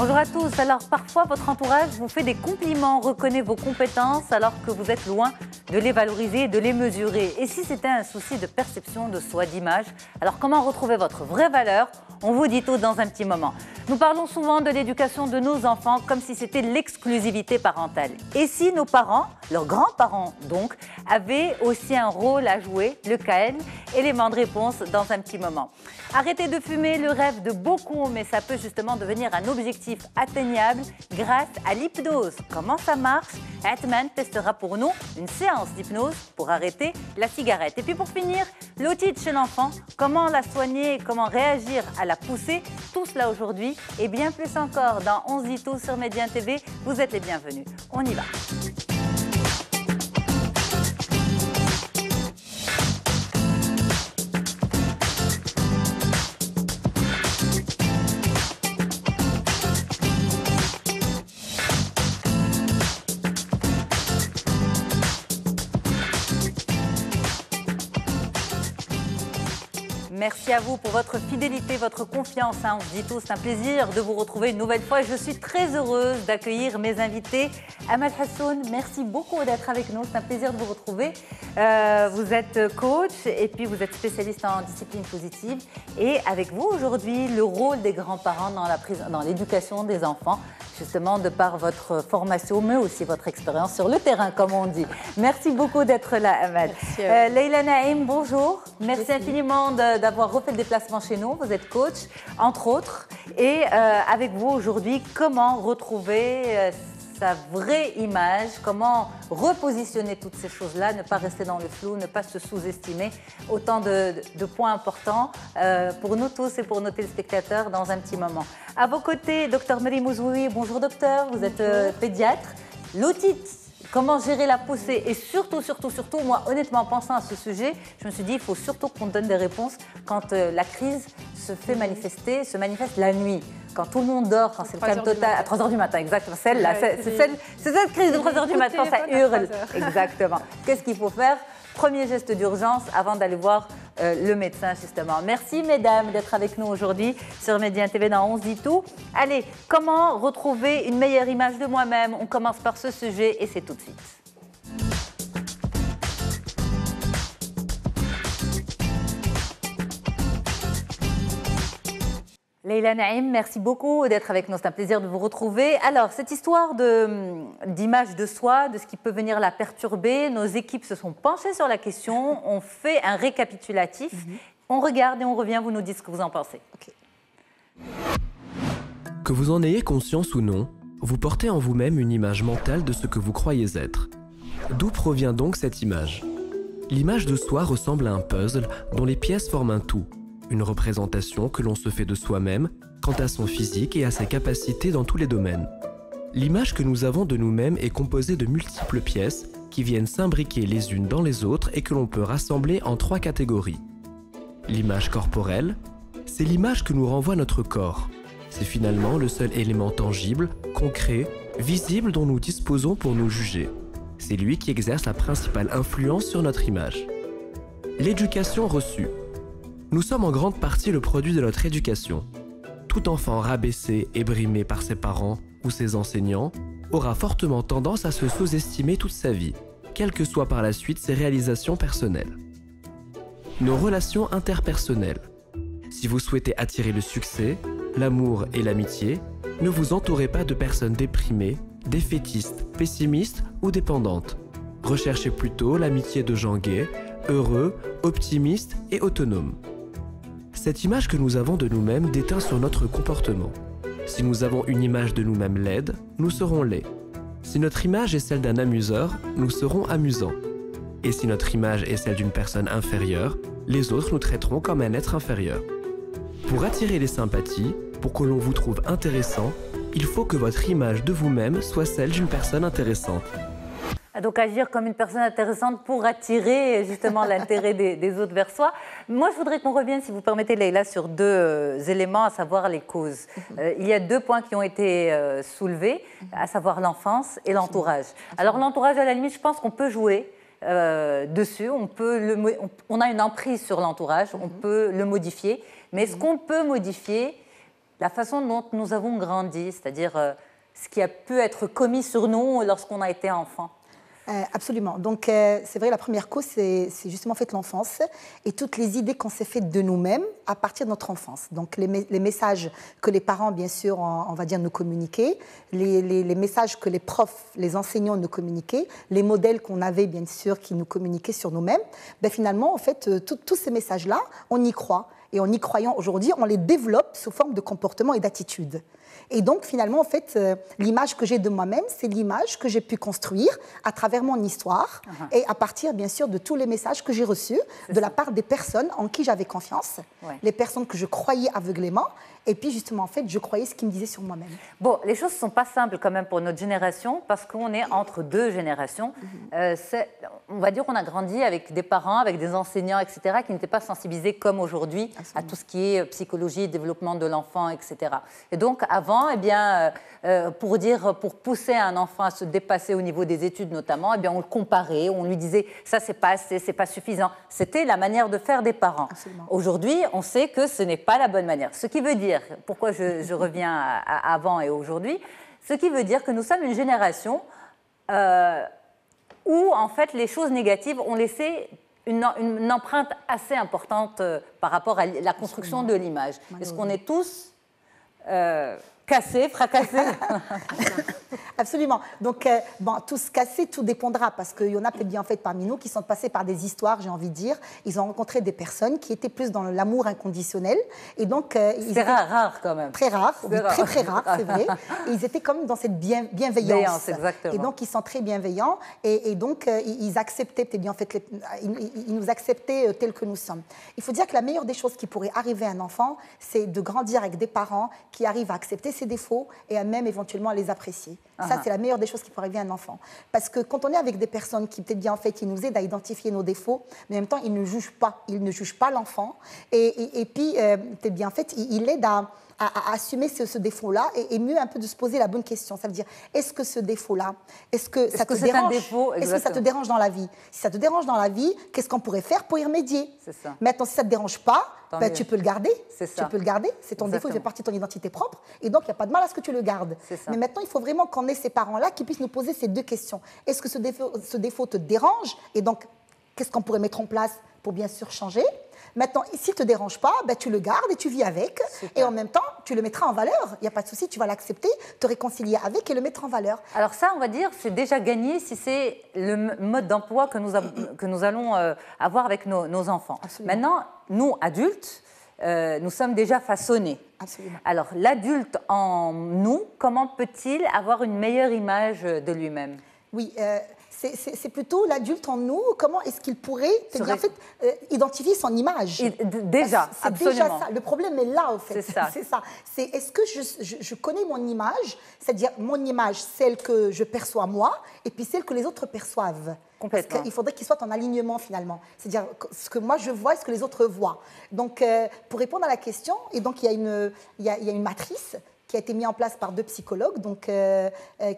Bonjour à tous. Alors parfois votre entourage vous fait des compliments, reconnaît vos compétences alors que vous êtes loin de les valoriser et de les mesurer. Et si c'était un souci de perception de soi, d'image, alors comment retrouver votre vraie valeur? On vous dit tout dans un petit moment. Nous parlons souvent de l'éducation de nos enfants comme si c'était l'exclusivité parentale. Et si nos parents, leurs grands-parents donc, avaient aussi un rôle à jouer? Lequel? Élément de réponse dans un petit moment. Arrêtez de fumer, le rêve de beaucoup, mais ça peut justement devenir un objectif atteignable grâce à l'hypnose. Comment ça marche? Atman testera pour nous une séance d'hypnose pour arrêter la cigarette. Et puis pour finir, l'otite chez l'enfant, comment la soigner et comment réagir à la poussée? Tout cela aujourd'hui et bien plus encore dans On se dit tout sur Média TV. Vous êtes les bienvenus. On y va. Merci à vous pour votre fidélité, votre confiance. On se dit tout, c'est un plaisir de vous retrouver une nouvelle fois. Je suis très heureuse d'accueillir mes invités. Amal Hassoun, merci beaucoup d'être avec nous. C'est un plaisir de vous retrouver. Vous êtes coach et puis vous êtes spécialiste en discipline positive. Et avec vous aujourd'hui, le rôle des grands-parents dans l'éducation des enfants, justement de par votre formation, mais aussi votre expérience sur le terrain, comme on dit. Merci beaucoup d'être là, Amal. Leïla Naïm, bonjour. Merci infiniment d'avoir refait le déplacement chez nous. Vous êtes coach, entre autres. Et avec vous aujourd'hui, comment retrouver sa vraie image, comment repositionner toutes ces choses-là, ne pas rester dans le flou, ne pas se sous-estimer. Autant de points importants pour nous tous et pour nos téléspectateurs dans un petit moment. À vos côtés, docteur Mary Mouzoui. Bonjour docteur, vous êtes pédiatre. L'otite, comment gérer la poussée et surtout, moi honnêtement en pensant à ce sujet, je me suis dit il faut surtout qu'on donne des réponses quand la crise se manifeste la nuit. Quand tout le monde dort, quand c'est le calme total, à 3 h du matin, exactement. Celle-là, c'est cette crise de 3 h du matin, ça hurle. Exactement. Qu'est-ce qu'il faut faire? Premier geste d'urgence avant d'aller voir le médecin, justement. Merci, mesdames, d'être avec nous aujourd'hui sur Média TV dans On se dit tout. Allez, comment retrouver une meilleure image de moi-même? On commence par ce sujet et c'est tout de suite. Leïla Naïm, merci beaucoup d'être avec nous. C'est un plaisir de vous retrouver. Alors, cette histoire d'image de soi, de ce qui peut venir la perturber, nos équipes se sont penchées sur la question. On fait un récapitulatif. On regarde et on revient. Vous nous dites ce que vous en pensez. Okay. Que vous en ayez conscience ou non, vous portez en vous-même une image mentale de ce que vous croyez être. D'où provient donc cette image? L'image de soi ressemble à un puzzle dont les pièces forment un tout. Une représentation que l'on se fait de soi-même quant à son physique et à ses capacités dans tous les domaines. L'image que nous avons de nous-mêmes est composée de multiples pièces qui viennent s'imbriquer les unes dans les autres et que l'on peut rassembler en 3 catégories. L'image corporelle, c'est l'image que nous renvoie notre corps. C'est finalement le seul élément tangible, concret, visible dont nous disposons pour nous juger. C'est lui qui exerce la principale influence sur notre image. L'éducation reçue. Nous sommes en grande partie le produit de notre éducation. Tout enfant rabaissé et brimé par ses parents ou ses enseignants aura fortement tendance à se sous-estimer toute sa vie, quelles que soient par la suite ses réalisations personnelles. Nos relations interpersonnelles. Si vous souhaitez attirer le succès, l'amour et l'amitié, ne vous entourez pas de personnes déprimées, défaitistes, pessimistes ou dépendantes. Recherchez plutôt l'amitié de gens gais, heureux, optimistes et autonomes. Cette image que nous avons de nous-mêmes déteint sur notre comportement. Si nous avons une image de nous-mêmes laide, nous serons laids. Si notre image est celle d'un amuseur, nous serons amusants. Et si notre image est celle d'une personne inférieure, les autres nous traiteront comme un être inférieur. Pour attirer les sympathies, pour que l'on vous trouve intéressant, il faut que votre image de vous-même soit celle d'une personne intéressante. Donc agir comme une personne intéressante pour attirer justement l'intérêt des autres vers soi. Moi, je voudrais qu'on revienne, si vous permettez, Leïla, sur 2 éléments, à savoir les causes. Il y a 2 points qui ont été soulevés, à savoir l'enfance et l'entourage. Alors l'entourage, à la limite, je pense qu'on peut jouer dessus, on a une emprise sur l'entourage, on peut le modifier. Mais est-ce qu'on peut modifier la façon dont nous avons grandi, c'est-à-dire ce qui a pu être commis sur nous lorsqu'on a été enfant. Absolument. Donc, c'est vrai, la première cause, c'est justement en fait l'enfance et toutes les idées qu'on s'est faites de nous-mêmes à partir de notre enfance. Donc, les messages que les parents, bien sûr, on va dire, nous communiquaient, les messages que les profs, les enseignants nous communiquaient, les modèles qu'on avait, bien sûr, qui nous communiquaient sur nous-mêmes, ben, finalement, en fait, tous ces messages-là, on y croit. Et en y croyant aujourd'hui, on les développe sous forme de comportement et d'attitude. Et donc, finalement, en fait, l'image que j'ai de moi-même, c'est l'image que j'ai pu construire à travers mon histoire et à partir, bien sûr, de tous les messages que j'ai reçus de la part des personnes en qui j'avais confiance, les personnes que je croyais aveuglément. Et puis, justement, en fait, je croyais ce qu'ils me disaient sur moi-même. Bon, les choses ne sont pas simples quand même pour notre génération parce qu'on est entre deux générations. On va dire qu'on a grandi avec des parents, avec des enseignants, etc., qui n'étaient pas sensibilisés comme aujourd'hui à tout ce qui est psychologie, développement de l'enfant, etc. Et donc, avant, eh bien, pour pousser un enfant à se dépasser au niveau des études notamment, eh bien, on le comparait, on lui disait « ça, c'est pas assez, c'est pas suffisant ». C'était la manière de faire des parents. Aujourd'hui, on sait que ce n'est pas la bonne manière. Ce qui veut dire, pourquoi je reviens à avant et aujourd'hui, ce qui veut dire que nous sommes une génération où, en fait, les choses négatives ont laissé une empreinte assez importante par rapport à la construction de l'image. Est-ce qu'on est tous cassés, fracassés? Absolument. Donc, bon, tous cassés, tout dépendra, parce qu'il y en a peut-être bien en fait parmi nous qui sont passés par des histoires, j'ai envie de dire. Ils ont rencontré des personnes qui étaient plus dans l'amour inconditionnel. Et donc, c'est rare quand même. Très rare, oui, très très rare, c'est vrai. Et ils étaient comme dans cette bienveillance. Exactement. Et donc, ils sont très bienveillants. Et donc, ils acceptaient, peut-être bien en fait, ils nous acceptaient tels que nous sommes. Il faut dire que la meilleure des choses qui pourrait arriver à un enfant, c'est de grandir avec des parents qui arrivent à accepter ses défauts et à même éventuellement à les apprécier. Ça, c'est la meilleure des choses qui pourrait arriver à un enfant. Parce que quand on est avec des personnes qui, peut-être bien en fait, ils nous aident à identifier nos défauts, mais en même temps, ils ne jugent pas. Ils ne jugent pas l'enfant. Et puis, peut-être bien en fait, ils l'aident à assumer ce défaut-là et mieux un peu de se poser la bonne question. Ça veut dire, est-ce que ce défaut-là, est-ce que ça te dérange? Est-ce que ça te dérange dans la vie? Si ça te dérange dans la vie, qu'est-ce qu'on pourrait faire pour y remédier? Maintenant, si ça ne te dérange pas, ben, tu peux le garder. Tu peux le garder. C'est ton défaut, il fait partie de ton identité propre. Et donc, il n'y a pas de mal à ce que tu le gardes. Mais maintenant, il faut vraiment qu'on ait ces parents-là qui puissent nous poser ces deux questions. Est-ce que ce défaut te dérange? Et donc, qu'est-ce qu'on pourrait mettre en place pour bien sûr changer? Maintenant, s'il ne te dérange pas, ben, tu le gardes et tu vis avec. Et en même temps, tu le mettras en valeur. Il n'y a pas de souci, tu vas l'accepter, te réconcilier avec et le mettre en valeur. Alors ça, on va dire, c'est déjà gagné si c'est le mode d'emploi que nous allons avoir avec nos enfants. Absolument. Maintenant, nous, adultes, nous sommes déjà façonnés. Absolument. Alors, l'adulte en nous, comment peut-il avoir une meilleure image de lui-même? Oui, c'est plutôt l'adulte en nous, comment est-ce qu'il pourrait en fait, identifier son image? Déjà, absolument. Déjà ça. Le problème est là, au fait. C'est ça. C'est est-ce que je connais mon image, c'est-à-dire mon image, celle que je perçois moi, et puis celle que les autres perçoivent. Complètement. Parce qu'il faudrait qu'il soit en alignement, finalement. C'est-à-dire ce que moi je vois et ce que les autres voient. Donc, pour répondre à la question, et donc il y a une matrice qui a été mise en place par deux psychologues, donc,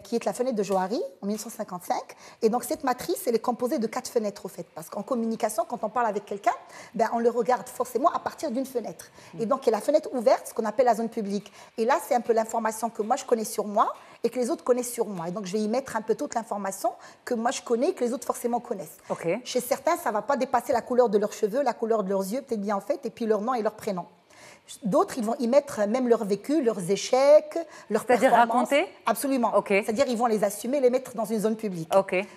qui est la fenêtre de Johari en 1955. Et donc cette matrice, elle est composée de 4 fenêtres, au fait. Parce qu'en communication, quand on parle avec quelqu'un, ben, on le regarde forcément à partir d'une fenêtre. Et donc il y a la fenêtre ouverte, ce qu'on appelle la zone publique. Et là, c'est un peu l'information que moi je connais sur moi et que les autres connaissent sur moi. Et donc je vais y mettre un peu toute l'information que moi je connais et que les autres forcément connaissent. Chez certains, ça ne va pas dépasser la couleur de leurs cheveux, la couleur de leurs yeux, peut-être bien en fait, et puis leur nom et leur prénom. D'autres, ils vont y mettre même leur vécu, leurs échecs, leurs performances. C'est-à-dire raconter? Absolument. C'est-à-dire ils vont les assumer, les mettre dans une zone publique.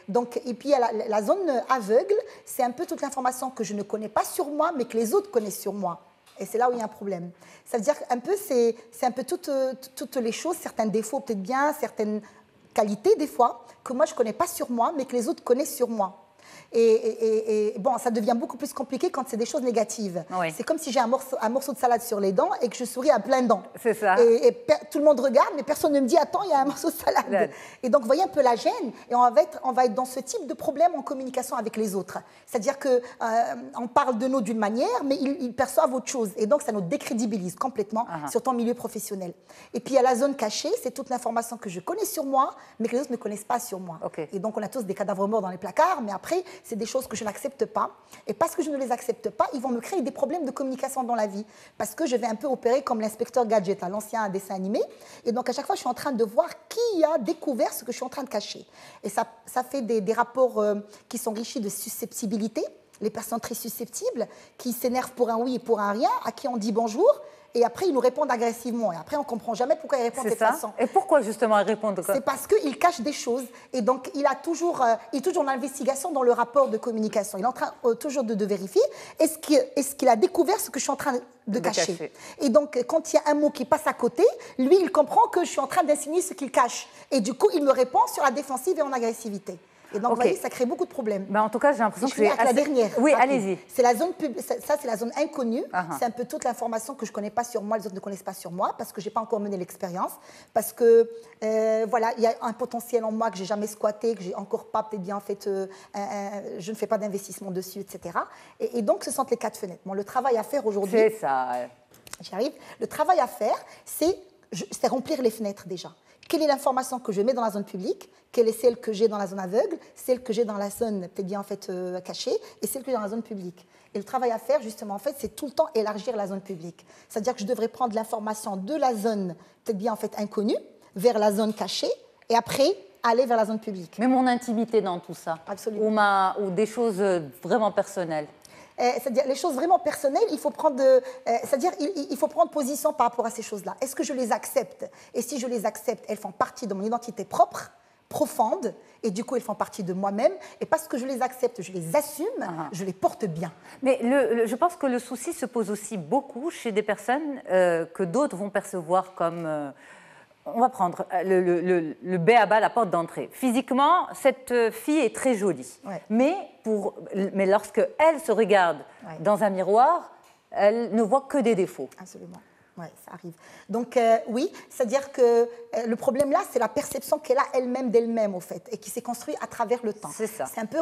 Donc, et puis, il y a la zone aveugle, c'est un peu toute l'information que je ne connais pas sur moi, mais que les autres connaissent sur moi. Et c'est là où il y a un problème. Ça veut dire un peu, c'est un peu toutes les choses, certains défauts peut-être bien, certaines qualités des fois, que moi je ne connais pas sur moi, mais que les autres connaissent sur moi. Et bon, ça devient beaucoup plus compliqué quand c'est des choses négatives. C'est comme si j'ai un morceau de salade sur les dents et que je souris à plein dents. C'est ça. Et tout le monde regarde, mais personne ne me dit « Attends, il y a un morceau de salade ». Et donc, vous voyez un peu la gêne. Et on va être dans ce type de problème en communication avec les autres. C'est-à-dire qu'on parle de nous d'une manière, mais ils perçoivent autre chose. Et donc, ça nous décrédibilise complètement sur ton milieu professionnel. Et puis, il y a la zone cachée, c'est toute l'information que je connais sur moi, mais que les autres ne connaissent pas sur moi. Et donc, on a tous des cadavres morts dans les placards, mais après, c'est des choses que je n'accepte pas. Et parce que je ne les accepte pas, ils vont me créer des problèmes de communication dans la vie. Parce que je vais un peu opérer comme l'inspecteur Gadget, l'ancien dessin animé. Et donc, à chaque fois, je suis en train de voir qui a découvert ce que je suis en train de cacher. Et ça fait des rapports qui sont riches de susceptibilité. Les personnes très susceptibles, qui s'énervent pour un oui et pour un rien, à qui on dit bonjour, et après ils nous répondent agressivement. Et après on ne comprend jamais pourquoi ils répondent de cette façon. Et pourquoi justement ils répondent comme... C'est parce qu'ils cachent des choses. Et donc il est toujours en investigation dans le rapport de communication. Il est en train toujours de vérifier, est-ce qu'il a découvert ce que je suis en train de cacher. Et donc quand il y a un mot qui passe à côté, lui il comprend que je suis en train d'insinuer ce qu'il cache. Et du coup il me répond sur la défensive et en agressivité. Et donc, vous voyez, ça crée beaucoup de problèmes. Ben, en tout cas, j'ai l'impression que c'est la dernière. Oui, allez-y. C'est la zone ça, c'est la zone inconnue. C'est un peu toute l'information que je ne connais pas sur moi, les autres ne connaissent pas sur moi, parce que je n'ai pas encore mené l'expérience, parce que, voilà, il y a un potentiel en moi que je n'ai jamais squatté, que je n'ai encore pas, peut-être bien, en fait, je ne fais pas d'investissement dessus, etc. Et donc, ce sont les 4 fenêtres. Bon, le travail à faire aujourd'hui... C'est ça. J'y arrive. Le travail à faire, c'est remplir les fenêtres, déjà. Quelle est l'information que je mets dans la zone publique? Quelle est celle que j'ai dans la zone aveugle? Celle que j'ai dans la zone peut-être bien en fait cachée et celle que j'ai dans la zone publique. Et le travail à faire justement en fait, c'est tout le temps élargir la zone publique. C'est-à-dire que je devrais prendre l'information de la zone peut-être bien en fait inconnue vers la zone cachée et après aller vers la zone publique. Mais mon intimité dans tout ça. Absolument. Ou des choses vraiment personnelles. C'est-à-dire les choses vraiment personnelles, il faut prendre, c'est-à-dire il faut prendre position par rapport à ces choses-là. Est-ce que je les accepte? Et si je les accepte, elles font partie de mon identité propre, profonde, et du coup elles font partie de moi-même. Et parce que je les accepte, je les assume, je les porte bien. Mais je pense que le souci se pose aussi beaucoup chez des personnes que d'autres vont percevoir comme... on va prendre le b.a.-ba, la porte d'entrée. Physiquement, cette fille est très jolie. Ouais. Mais lorsque elle se regarde dans un miroir, elle ne voit que des défauts. Absolument. Oui, ça arrive. Donc, oui, c'est-à-dire que le problème là, c'est la perception qu'elle a elle-même d'elle-même, au fait, et qui s'est construite à travers le temps. C'est ça. C'est un peu,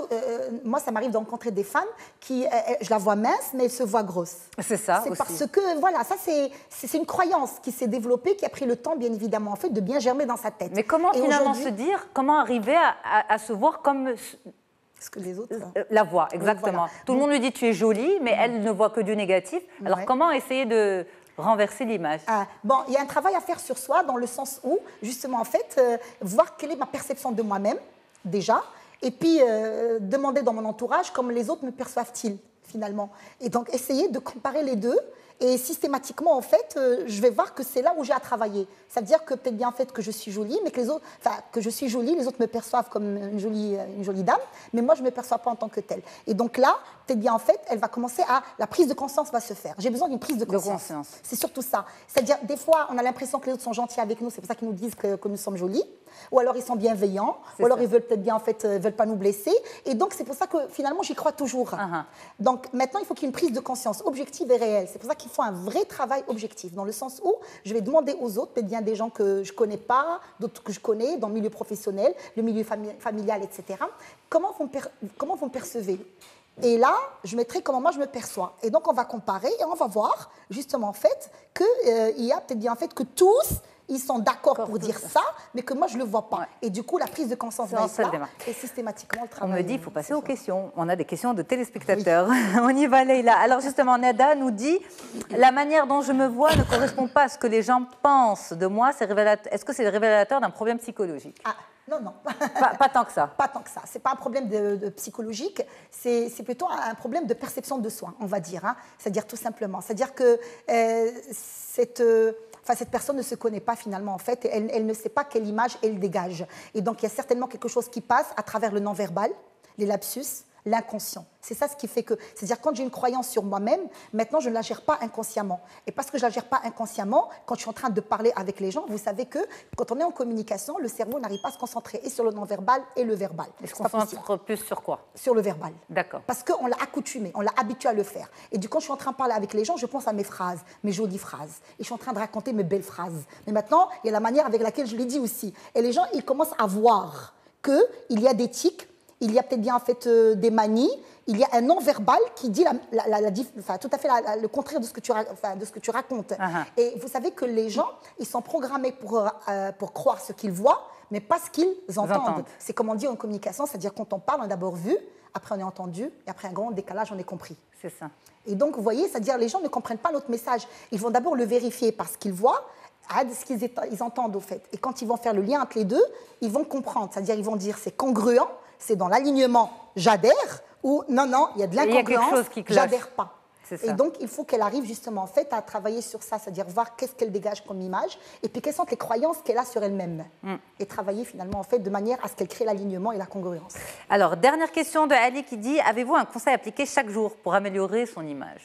moi, ça m'arrive de rencontrer des femmes qui, je la vois mince, mais elle se voit grosse. C'est ça aussi. C'est parce que, voilà, ça, c'est une croyance qui s'est développée, qui a pris le temps, bien évidemment, en fait, de bien germer dans sa tête. Mais comment finalement se dire, comment arriver à se voir comme... Ce que les autres... La voient, exactement. Voilà. Tout le monde lui dit, tu es jolie, mais elle ne voit que du négatif. Alors, comment essayer de... renverser l'image. Bon, il y a un travail à faire sur soi dans le sens où, justement, en fait, voir quelle est ma perception de moi-même, déjà, et puis demander dans mon entourage comment les autres me perçoivent-ils, finalement. Et donc, essayer de comparer les deux. Et systématiquement, en fait, je vais voir que c'est là où j'ai à travailler. C'est-à-dire que peut-être bien en fait que je suis jolie, mais que les autres, enfin, que je suis jolie, les autres me perçoivent comme une jolie dame, mais moi, je ne me perçois pas en tant que telle. Et donc là, peut-être bien en fait, elle va commencer la prise de conscience va se faire. J'ai besoin d'une prise de conscience. C'est surtout ça. C'est-à-dire, des fois, on a l'impression que les autres sont gentils avec nous, c'est pour ça qu'ils nous disent que nous sommes jolies. Ou alors ils sont bienveillants, ou alors ils veulent peut-être bien en fait, veulent pas nous blesser. Et donc c'est pour ça que finalement j'y crois toujours. Donc maintenant il faut qu'il y ait une prise de conscience objective et réelle. C'est pour ça qu'il faut un vrai travail objectif, dans le sens où je vais demander aux autres, peut-être bien des gens que je connais pas, d'autres que je connais dans le milieu professionnel, le milieu familial, etc. Comment vous me percevez? Et là, je mettrai comment moi je me perçois. Et donc on va comparer et on va voir justement en fait qu'il y a peut-être bien en fait que tous ils sont d'accord pour dire ça, mais que moi, je ne le vois pas. Et du coup, la prise de conscience va être là, et systématiquement, le travail... On me dit qu'il faut passer aux questions. On a des questions de téléspectateurs. Oui. On y va, Leïla. Alors justement, Nada nous dit « La manière dont je me vois ne correspond pas à ce que les gens pensent de moi. Est-ce que c'est révélateur d'un problème psychologique ?» Non, non. Pas tant que ça. Pas tant que ça. Ce n'est pas un problème de psychologique, c'est plutôt un problème de perception de soi, on va dire. C'est-à-dire tout simplement. C'est-à-dire que cette personne ne se connaît pas finalement, en fait, elle ne sait pas quelle image elle dégage. Et donc, il y a certainement quelque chose qui passe à travers le non-verbal, les lapsus, l'inconscient. C'est ça ce qui fait que... C'est-à-dire, quand j'ai une croyance sur moi-même, maintenant, je ne la gère pas inconsciemment. Et parce que je ne la gère pas inconsciemment, quand je suis en train de parler avec les gens, vous savez que quand on est en communication, le cerveau n'arrive pas à se concentrer et sur le non-verbal et le verbal. Il se concentre plus sur quoi? Sur le verbal. D'accord. Parce qu'on l'a accoutumé, on l'a habitué à le faire. Et du coup, quand je suis en train de parler avec les gens, je pense à mes phrases, mes jolies phrases. Et je suis en train de raconter mes belles phrases. Mais maintenant, il y a la manière avec laquelle je les dis aussi. Et les gens, ils commencent à voir qu'il y a des tics, il y a peut-être bien en fait des manies, il y a un non-verbal qui dit tout à fait le contraire de ce que tu racontes. Et vous savez que les gens, ils sont programmés pour croire ce qu'ils voient, mais pas ce qu'ils entendent. C'est comme on dit en communication, c'est-à-dire quand on parle, on a d'abord vu, après on est entendu, et après un grand décalage, on est compris. C'est ça. Et donc, vous voyez, c'est-à-dire les gens ne comprennent pas notre message. Ils vont d'abord le vérifier parce qu'ils voient, ce qu'ils entendent au fait. Et quand ils vont faire le lien entre les deux, ils vont comprendre. C'est-à-dire ils vont dire c'est congruent, c'est dans l'alignement, j'adhère, ou non, non, il y a de l'incongruence, j'adhère pas. Et donc, il faut qu'elle arrive justement en fait à travailler sur ça, c'est-à-dire voir qu'est-ce qu'elle dégage comme image et puis quelles sont les croyances qu'elle a sur elle-même. Et travailler finalement en fait de manière à ce qu'elle crée l'alignement et la congruence. Alors, dernière question de Ali qui dit, avez-vous un conseil à appliquer chaque jour pour améliorer son image?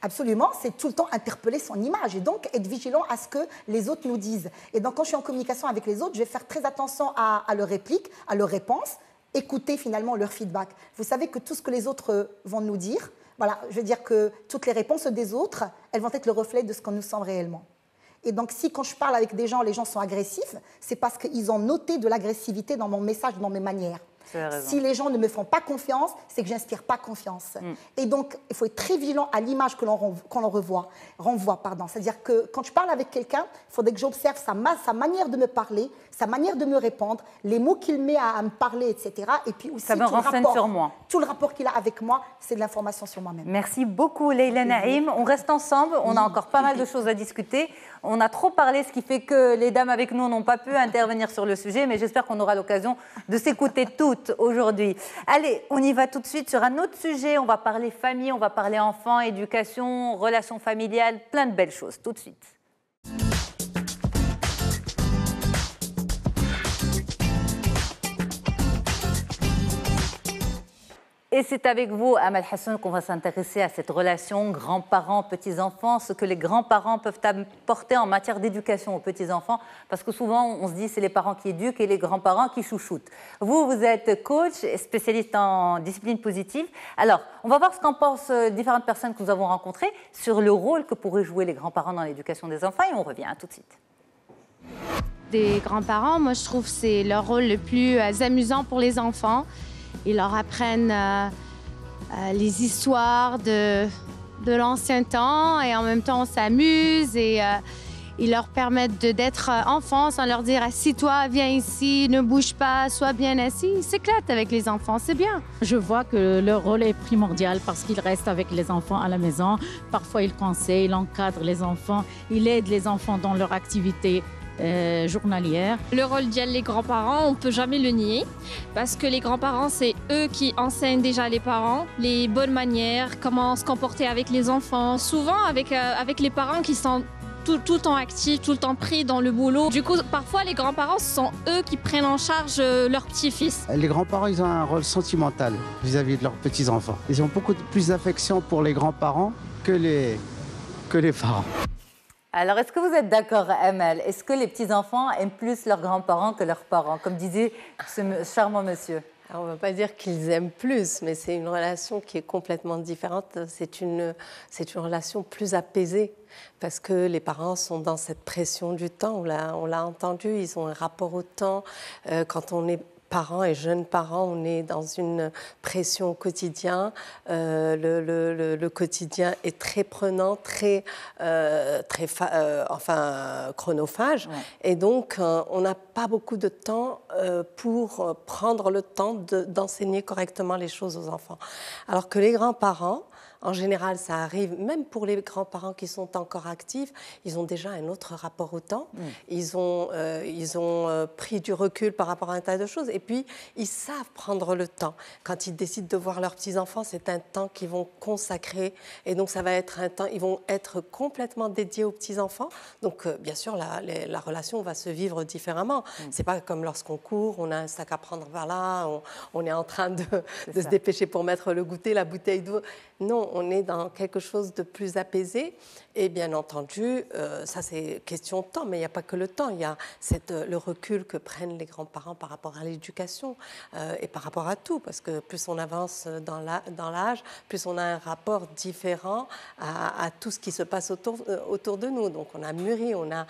Absolument, c'est tout le temps interpeller son image et donc être vigilant à ce que les autres nous disent. Et donc, quand je suis en communication avec les autres, je vais faire très attention à leurs répliques, à leurs réponses, écouter finalement leur feedback. Vous savez que tout ce que les autres vont nous dire, voilà, je veux dire que toutes les réponses des autres, elles vont être le reflet de ce que nous sommes réellement. Et donc, si quand je parle avec des gens, les gens sont agressifs, c'est parce qu'ils ont noté de l'agressivité dans mon message, dans mes manières. Si les gens ne me font pas confiance, c'est que je n'inspire pas confiance. Et donc, il faut être très vigilant à l'image que l'on renvoie. C'est-à-dire que quand je parle avec quelqu'un, il faudrait que j'observe sa manière de me parler, sa manière de me répondre, les mots qu'il met à me parler, etc. Et puis aussi, ça me renseigne sur moi. Tout le rapport qu'il a avec moi, c'est de l'information sur moi-même. Merci beaucoup, Leïla Naïm. On reste ensemble, on a encore pas mal de choses à discuter. On a trop parlé, ce qui fait que les dames avec nous n'ont pas pu intervenir sur le sujet, mais j'espère qu'on aura l'occasion de s'écouter toutes aujourd'hui. Allez, on y va tout de suite sur un autre sujet. On va parler famille, on va parler enfants, éducation, relations familiales, plein de belles choses. Tout de suite. Et c'est avec vous, Amal Hassoun, qu'on va s'intéresser à cette relation grands-parents, petits-enfants, ce que les grands-parents peuvent apporter en matière d'éducation aux petits-enfants, parce que souvent, on se dit c'est les parents qui éduquent et les grands-parents qui chouchoutent. Vous êtes coach et spécialiste en discipline positive. Alors, on va voir ce qu'en pensent différentes personnes que nous avons rencontrées sur le rôle que pourraient jouer les grands-parents dans l'éducation des enfants, et on revient tout de suite. Des grands-parents, moi, je trouve que c'est leur rôle le plus amusant pour les enfants. Ils leur apprennent les histoires de l'ancien temps et en même temps on s'amuse et ils leur permettent d'être enfants sans leur dire « assis-toi, viens ici, ne bouge pas, sois bien assis ». Ils s'éclatent avec les enfants, c'est bien. Je vois que leur rôle est primordial parce qu'ils restent avec les enfants à la maison. Parfois ils conseillent, ils encadrent les enfants, ils aident les enfants dans leur activité journalière. Le rôle des grands-parents, on ne peut jamais le nier parce que les grands-parents, c'est eux qui enseignent déjà les parents les bonnes manières, comment se comporter avec les enfants. Souvent avec les parents qui sont tout le temps actifs, tout le temps pris dans le boulot. Du coup, parfois, les grands-parents, ce sont eux qui prennent en charge leurs petits-fils. Les grands-parents, ils ont un rôle sentimental vis-à-vis de leurs petits-enfants. Ils ont beaucoup plus d'affection pour les grands-parents que les parents. Alors, est-ce que vous êtes d'accord, Amal? Est-ce que les petits-enfants aiment plus leurs grands-parents que leurs parents, comme disait ce charmant monsieur? Alors, on ne va pas dire qu'ils aiment plus, mais c'est une relation qui est complètement différente. C'est une relation plus apaisée parce que les parents sont dans cette pression du temps. On l'a entendu, ils ont un rapport au temps. Quand on est parents et jeunes parents, on est dans une pression au quotidien. Le quotidien est très prenant, chronophage. Ouais. Et donc, on n'a pas beaucoup de temps pour prendre le temps d'enseigner correctement les choses aux enfants. Alors que les grands-parents, en général, ça arrive, même pour les grands-parents qui sont encore actifs, ils ont déjà un autre rapport au temps. Ils ont pris du recul par rapport à un tas de choses. Et puis, ils savent prendre le temps. Quand ils décident de voir leurs petits-enfants, c'est un temps qu'ils vont consacrer. Et donc, ça va être un temps, ils vont être complètement dédiés aux petits-enfants. Donc, bien sûr, la relation va se vivre différemment. C'est pas comme lorsqu'on court, on a un sac à prendre par là, on est en train de se dépêcher pour mettre le goûter, la bouteille d'eau. Non, on est dans quelque chose de plus apaisé. Et bien entendu, ça c'est question de temps, mais il n'y a pas que le temps. Il y a le recul que prennent les grands-parents par rapport à l'éducation et par rapport à tout. Parce que plus on avance dans l'âge, plus on a un rapport différent à tout ce qui se passe autour de nous. Donc on a mûri, on a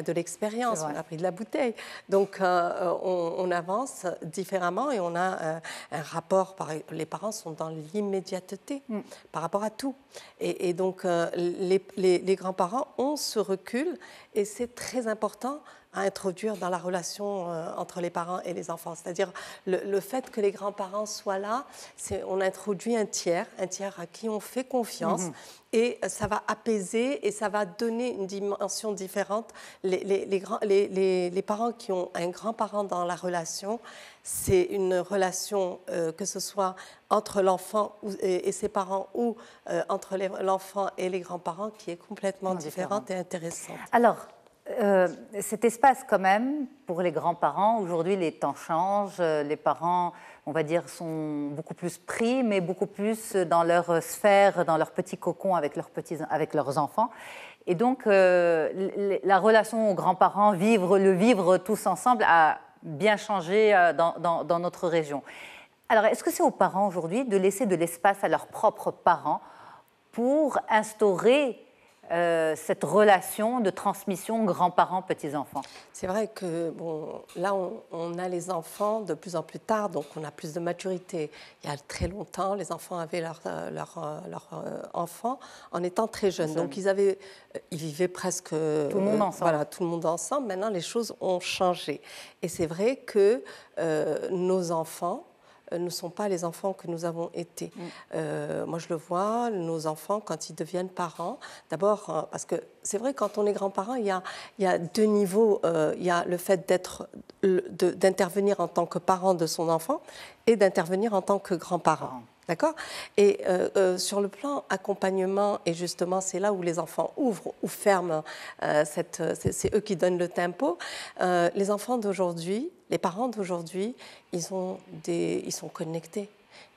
de l'expérience, on a pris de la bouteille. Donc on avance différemment et on a un rapport, les parents sont dans l'immédiateté par rapport à tout. Et donc les grands-parents ont ce recul et c'est très important à introduire dans la relation entre les parents et les enfants. C'est-à-dire le fait que les grands-parents soient là, on introduit un tiers à qui on fait confiance. Et ça va apaiser et ça va donner une dimension différente. Les parents qui ont un grand-parent dans la relation, c'est une relation, que ce soit entre l'enfant et ses parents ou entre l'enfant et les grands-parents, qui est complètement différente et intéressante. Alors, cet espace quand même, pour les grands-parents, aujourd'hui les temps changent, les parents, on va dire, sont beaucoup plus pris, mais beaucoup plus dans leur sphère, dans leur petit cocon avec leurs enfants. Et donc, la relation aux grands-parents, le vivre tous ensemble, a bien changé dans notre région. Alors, est-ce que c'est aux parents aujourd'hui de laisser de l'espace à leurs propres parents pour instaurer cette relation de transmission grands-parents-petits-enfants? C'est vrai que là, on a les enfants de plus en plus tard, donc on a plus de maturité. Il y a très longtemps, les enfants avaient leurs enfants en étant très jeunes. Donc ils vivaient presque... Tout le monde ensemble. Voilà, tout le monde ensemble. Maintenant, les choses ont changé. Et c'est vrai que nos enfants ne sont pas les enfants que nous avons été. Moi, je le vois, nos enfants, quand ils deviennent parents, d'abord, parce que c'est vrai, quand on est grand-parent, il y a deux niveaux. Il y a le fait d'intervenir en tant que parent de son enfant et d'intervenir en tant que grand-parent. D'accord ? Et sur le plan accompagnement, et justement, c'est là où les enfants ouvrent ou ferment, c'est eux qui donnent le tempo. Les enfants d'aujourd'hui, les parents d'aujourd'hui, ils sont connectés.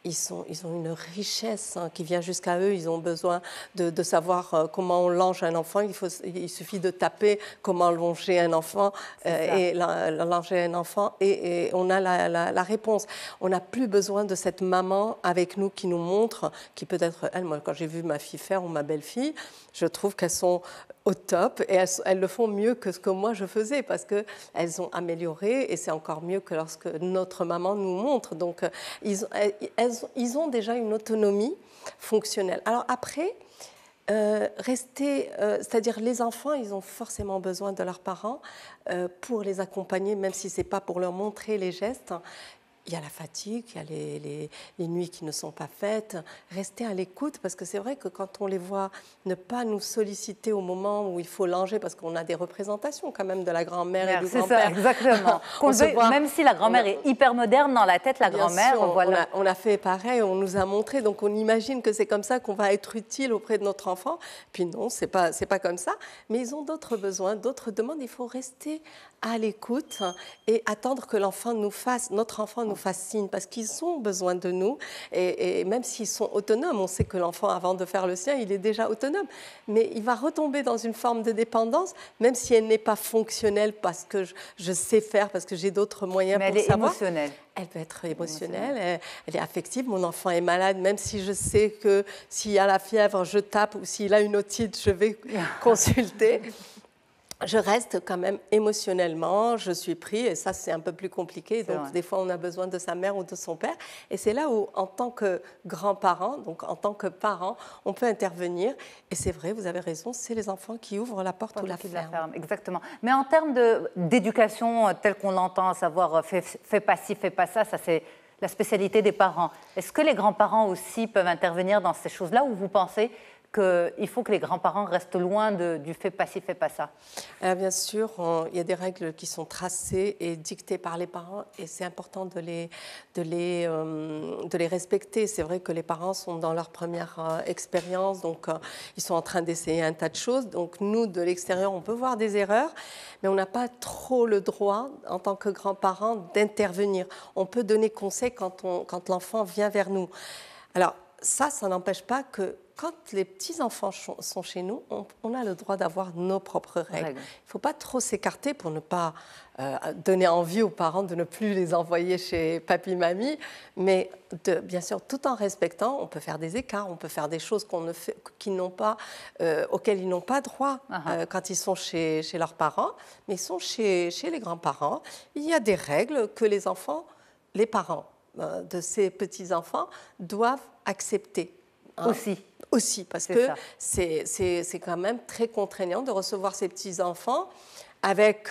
Ils ont une richesse qui vient jusqu'à eux. Ils ont besoin de savoir comment on longe un enfant. Il suffit de taper comment longer un enfant et longer un enfant et on a la réponse. On n'a plus besoin de cette maman avec nous qui nous montre, qui peut être elle. Moi, quand j'ai vu ma fille faire ou ma belle-fille, je trouve qu'elles sont au top et elles le font mieux que ce que moi je faisais parce qu'elles ont amélioré et c'est encore mieux que lorsque notre maman nous montre. Donc, ils ont déjà une autonomie fonctionnelle. Alors après, c'est-à-dire les enfants, ils ont forcément besoin de leurs parents pour les accompagner, même si ce n'est pas pour leur montrer les gestes. Il y a la fatigue, il y a les nuits qui ne sont pas faites. Restez à l'écoute parce que c'est vrai que quand on les voit ne pas nous solliciter au moment où il faut langer, parce qu'on a des représentations quand même de la grand-mère et du grand-père. C'est ça, exactement. Même si la grand-mère est hyper moderne dans la tête, la grand-mère, voilà. On a fait pareil, on nous a montré, donc on imagine que c'est comme ça qu'on va être utile auprès de notre enfant. Puis non, c'est pas comme ça. Mais ils ont d'autres besoins, d'autres demandes. Il faut rester à l'écoute et attendre que notre enfant nous fasse signe, parce qu'ils ont besoin de nous. Et même s'ils sont autonomes, on sait que l'enfant, avant de faire le sien, il est déjà autonome. Mais il va retomber dans une forme de dépendance, même si elle n'est pas fonctionnelle, parce que je sais faire, parce que j'ai d'autres moyens pour savoir. Mais elle est émotionnelle. Elle peut être émotionnelle, elle est affective. Mon enfant est malade, même si je sais que s'il y a la fièvre, je tape, ou s'il a une otite, je vais consulter. Je reste quand même émotionnellement, je suis pris, et ça c'est un peu plus compliqué, donc des fois on a besoin de sa mère ou de son père, et c'est là où en tant que grand-parent, donc en tant que parent, on peut intervenir, et c'est vrai, vous avez raison, c'est les enfants qui ouvrent la porte ou la ferment. Exactement. Mais en termes d'éducation telle qu'on l'entend, à savoir fais pas ci, fais pas ça, ça c'est la spécialité des parents. Est-ce que les grands-parents aussi peuvent intervenir dans ces choses-là, ou vous pensez qu'il faut que les grands-parents restent loin du fais pas ci, fais pas ça? Bien sûr, il y a des règles qui sont tracées et dictées par les parents et c'est important de les respecter. C'est vrai que les parents sont dans leur première expérience, donc ils sont en train d'essayer un tas de choses. Donc nous, de l'extérieur, on peut voir des erreurs, mais on n'a pas trop le droit, en tant que grands-parents, d'intervenir. On peut donner conseil quand l'enfant vient vers nous. Alors ça n'empêche pas que quand les petits-enfants sont chez nous, on a le droit d'avoir nos propres règles. Il ne faut pas trop s'écarter pour ne pas donner envie aux parents de ne plus les envoyer chez papy-mamie, mais bien sûr, tout en respectant, on peut faire des écarts, on peut faire des choses auxquelles ils n'ont pas droit quand ils sont chez leurs parents, mais ils sont chez les grands-parents. Il y a des règles que les parents de ces petits-enfants doivent accepter. Aussi, parce que c'est quand même très contraignant de recevoir ces petits-enfants avec